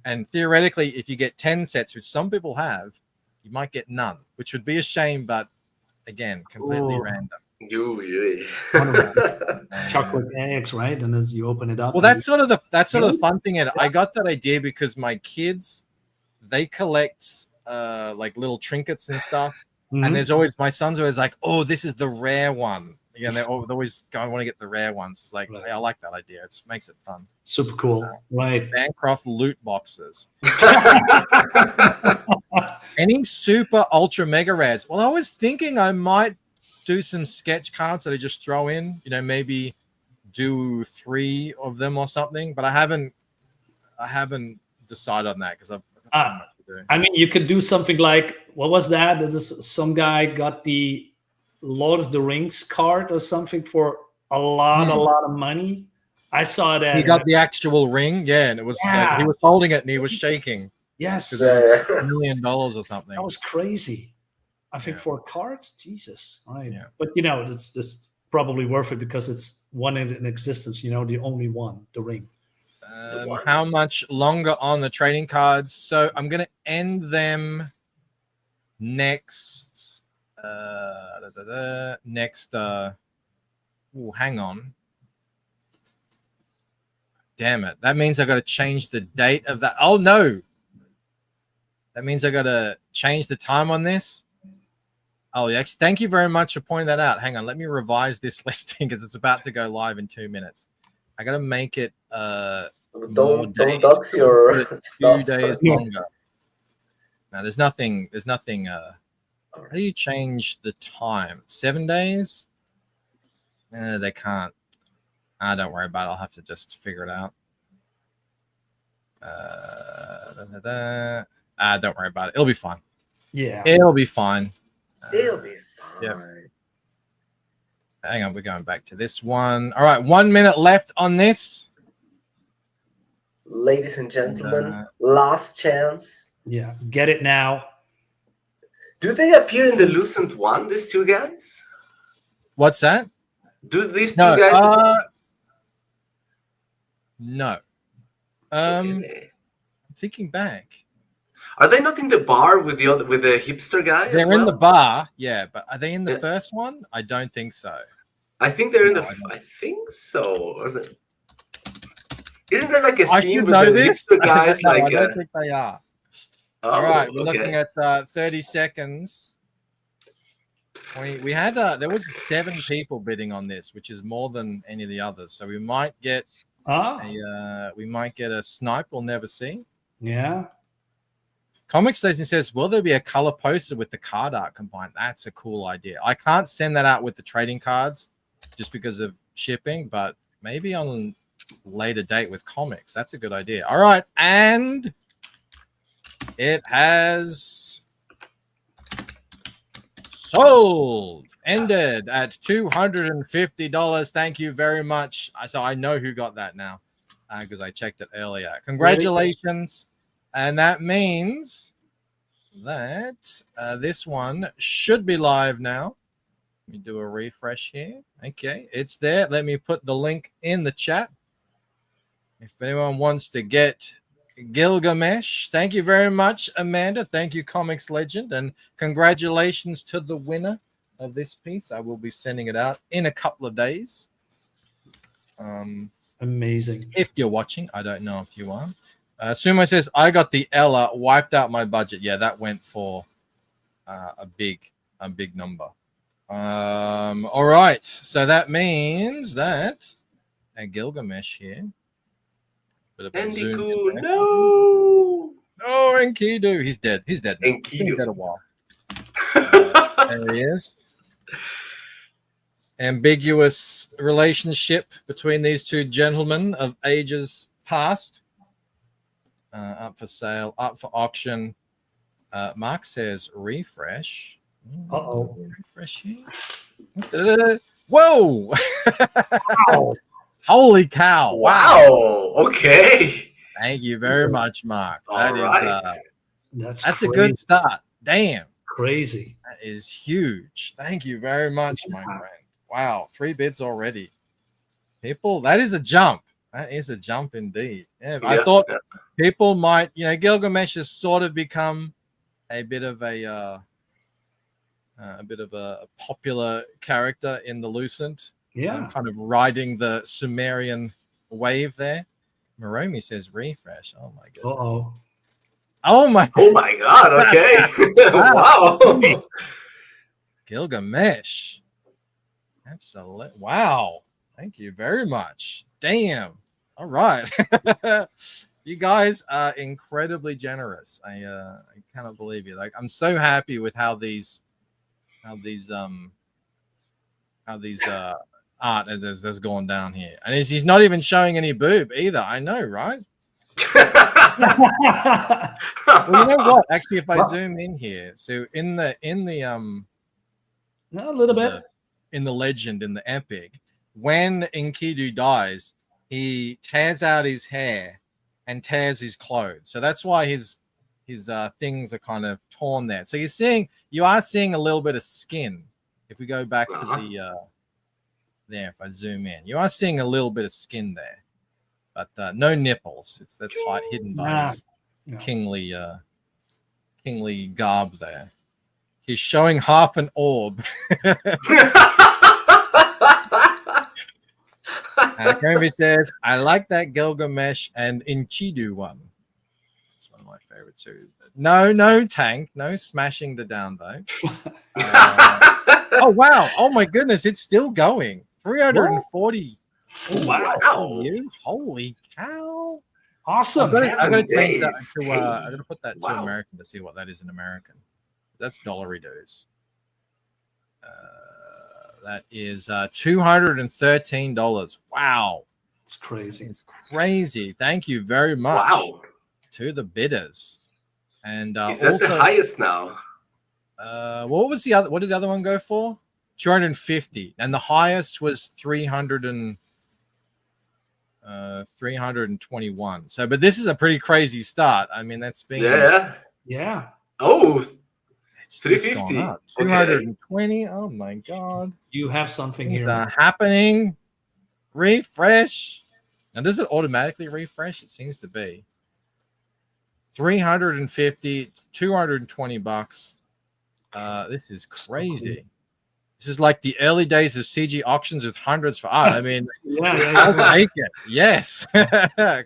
And theoretically, if you get 10 sets, which some people have, you might get none, which would be a shame. But again, completely random. Chocolate eggs, right? And as you open it up, well, that's sort of the fun thing. And I got that idea because my kids, they collect like little trinkets and stuff. And there's always, my son's always like, oh, this is the rare one. Yeah, they're always going, I want to get the rare ones. It's like, hey, I like that idea. It makes it fun. Super cool. Right. Bancroft loot boxes. Any super ultra mega rares? Well, I was thinking I might do some sketch cards that I just throw in. You know, maybe do 3 of them or something. But I haven't decided on that because I've got so much to do. I mean, you could do something like, what was that? Some guy got the Lord of the Rings card or something for a lot of money. I saw that. He got the actual ring, yeah, and it was like, he was holding it and he was shaking. Yes, $1 million or something. That was crazy. I think for cards, Jesus, right? Yeah. But you know, it's just probably worth it because it's one in existence. You know, the only one, the ring. How much longer on the trading cards? So I'm going to end them next. Next. Hang on. Damn it! That means I got to change the date of that. Oh no! That means I got to change the time on this. Oh yeah! Thank you very much for pointing that out. Hang on, let me revise this listing because it's about to go live in 2 minutes. I got to make it. Don't dox your 2 days longer. Now there's nothing. How do you change the time? 7 days? They can't. Don't worry about it. I'll have to just figure it out. Don't worry about it. It'll be fine. Yeah. It'll be fine. It'll be fine. Yep. Hang on. We're going back to this one. All right. 1 minute left on this. Ladies and gentlemen, last chance. Yeah. Get it now. Do they appear in the Lucent one, these 2 guys? What's that? Do these 2 guys... No. Okay. I'm thinking back. Are they not in the bar with the hipster guy? They're in the bar, yeah, but are they in the first one? I don't think so. I think they're in the. I think so. Isn't there like a scene with the hipster guys? No, I don't think they are. Oh, all right, we're looking at 30 seconds. We had there was 7 people bidding on this, which is more than any of the others. So we might get a snipe we'll never see. Yeah. Comic Station says, will there be a color poster with the card art combined? That's a cool idea. I can't send that out with the trading cards just because of shipping, but maybe on a later date with comics. That's a good idea. All right. And it has sold. Ended at $250. Thank you very much. So I know who got that now because I checked it earlier. Congratulations. And that means that this one should be live now. Let me do a refresh here. Okay, it's there. Let me put the link in the chat. If anyone wants to get Gilgamesh, thank you very much, Amanda. Thank you, Comics Legend. And congratulations to the winner of this piece. I will be sending it out in a couple of days. Amazing. If you're watching, I don't know if you are. Sumo says, I got the Ella, wiped out my budget. Yeah, that went for a big number. All right. So that means that a Gilgamesh here. Enkidu, no. Oh, Enkidu. He's dead. He's dead. Now. Enkidu. He's been dead a while. There he is. Ambiguous relationship between these 2 gentlemen of ages past. Up for sale, up for auction. Mark says refresh. Refresh here. Whoa! Wow. Holy cow! Wow! Okay. Thank you very much, Mark. That's crazy. a good start. Damn. Crazy. That is huge. Thank you very much, my friend. Wow, 3 bids already. People, that is a jump. That is a jump indeed. Yeah, I thought people might, Gilgamesh has sort of become a bit of a popular character in the Lucent. Yeah, kind of riding the Sumerian wave there. Moromi says refresh. Oh my goodness. Oh my God. Okay. Wow. Gilgamesh. Absolutely. Wow. Thank you very much. Damn. All right. You guys are incredibly generous. I cannot believe you. Like, I'm so happy with how these how these art has gone down here, and he's not even showing any boob either. I know, right? Well, you know what? Actually, if I zoom in here, so in the a little bit in the legend, in the epic, when Enkidu dies, he tears out his hair and tears his clothes. So that's why his things are kind of torn there. So you are seeing a little bit of skin. If we go back to the there, if I zoom in, you are seeing a little bit of skin there, but no nipples. That's hidden by his kingly garb there. He's showing half an orb. Kobe says, I like that Gilgamesh and Enkidu one. It's one of my favorites too. No tank, no smashing the down though. Oh wow! Oh my goodness, it's still going. 340. Oh, wow! Holy cow! Awesome. I'm gonna change that to. I'm gonna put that to American to see what that is in American. That's dollaritos. That is $213. Wow, it's crazy. It's crazy. Thank you very much. Wow. To the bidders. And is that also, the highest now? What was the other? What did the other one go for? 250, and the highest was 321. So, but this is a pretty crazy start. I mean, that's been yeah. Oh, it's 350. 220. Oh my god. You have something Things here. are happening. Refresh. Now, does it automatically refresh? It seems to be. 350, 220 bucks. This is crazy. This is like the early days of CG auctions with hundreds for art. I mean, I'll take it. Yes.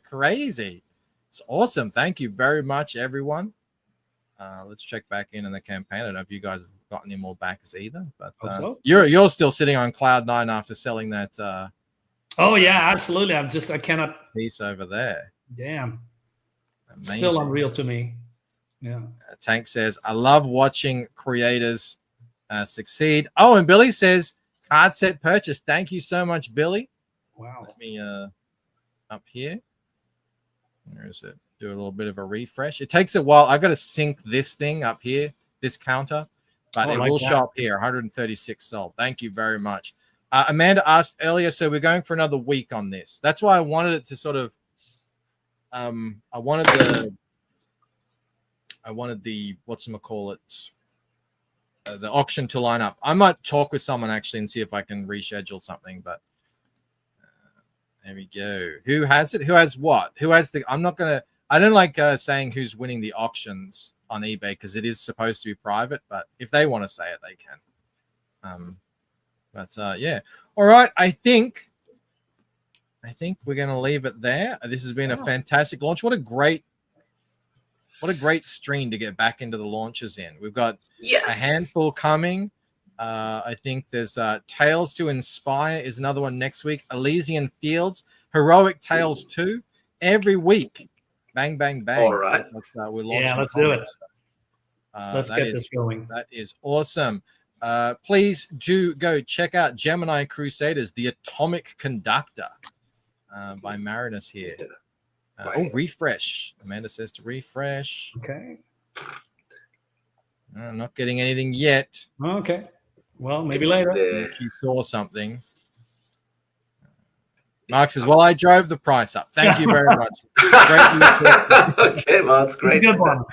Crazy. It's awesome. Thank you very much, everyone. Let's check back in the campaign. I don't know if you guys have got any more backers either, but you're still sitting on cloud 9 after selling that. Oh yeah, absolutely. I cannot piece over there. Damn. Amazing. Still unreal to me. Yeah. Tank says, I love watching creators succeed. Oh, and Billy says, card set purchase. Thank you so much, Billy. Wow. Let me up here. Where is it? Do a little bit of a refresh. It takes a while. I got to sync this thing up here, this counter, but it will show up here. 136 sold. Thank you very much. Amanda asked earlier, so we're going for another week on this. That's why I wanted it to sort of I wanted the whatchamacallit, the auction to line up. I might talk with someone actually and see if I can reschedule something, but there we go. Who has it? Who has what? Who has the? I don't like saying who's winning the auctions on eBay because it is supposed to be private, but if they want to say it, they can. Yeah. All right. I think we're going to leave it there. This has been a fantastic launch. What a great stream to get back into the launches in. We've got a handful coming. I think there's Tales to Inspire is another one next week. Elysian Fields, Heroic Tales 2. Every week. Bang, bang, bang. All right. We're launching. Yeah, let's do it. Let's get this going. That is awesome. Please do go check out Gemini Crusaders, The Atomic Conductor by Marinus here. Refresh. Amanda says to refresh. Okay. I'm not getting anything yet. Okay. Well, maybe later. If you saw something. Mark says, well, I drove the price up. Thank you very much. Okay, well, that's great. Good one.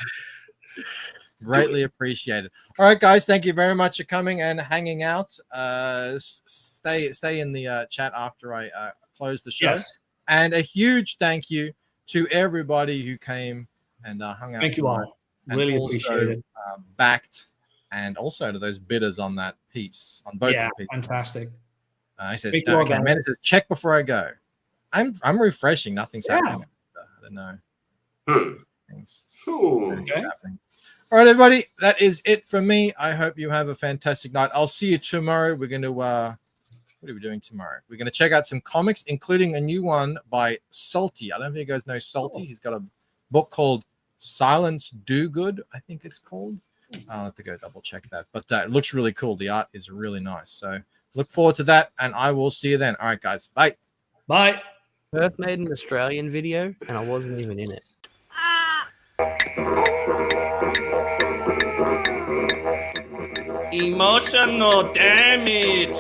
Greatly appreciated. All right, guys, thank you very much for coming and hanging out. Stay in the chat after I close the show. Yes. And a huge thank you to everybody who came and hung out. Thank you all. Really appreciate it. Backed, and also to those bidders on that piece, on both the pieces. Fantastic. He says, Amanda says, check before I go. I'm refreshing. Nothing's happening. I don't know. Things happening. All right, everybody. That is it for me. I hope you have a fantastic night. I'll see you tomorrow. We're going to what are we doing tomorrow? We're going to check out some comics, including a new one by Salty. I don't know if you guys know Salty. He's got a book called Silence Do Good, I think it's called. I'll have to go double check that. But it looks really cool. The art is really nice. So look forward to that, and I will see you then. All right, guys. Bye. Bye. Perth made an Australian video, and I wasn't even in it. Emotional damage.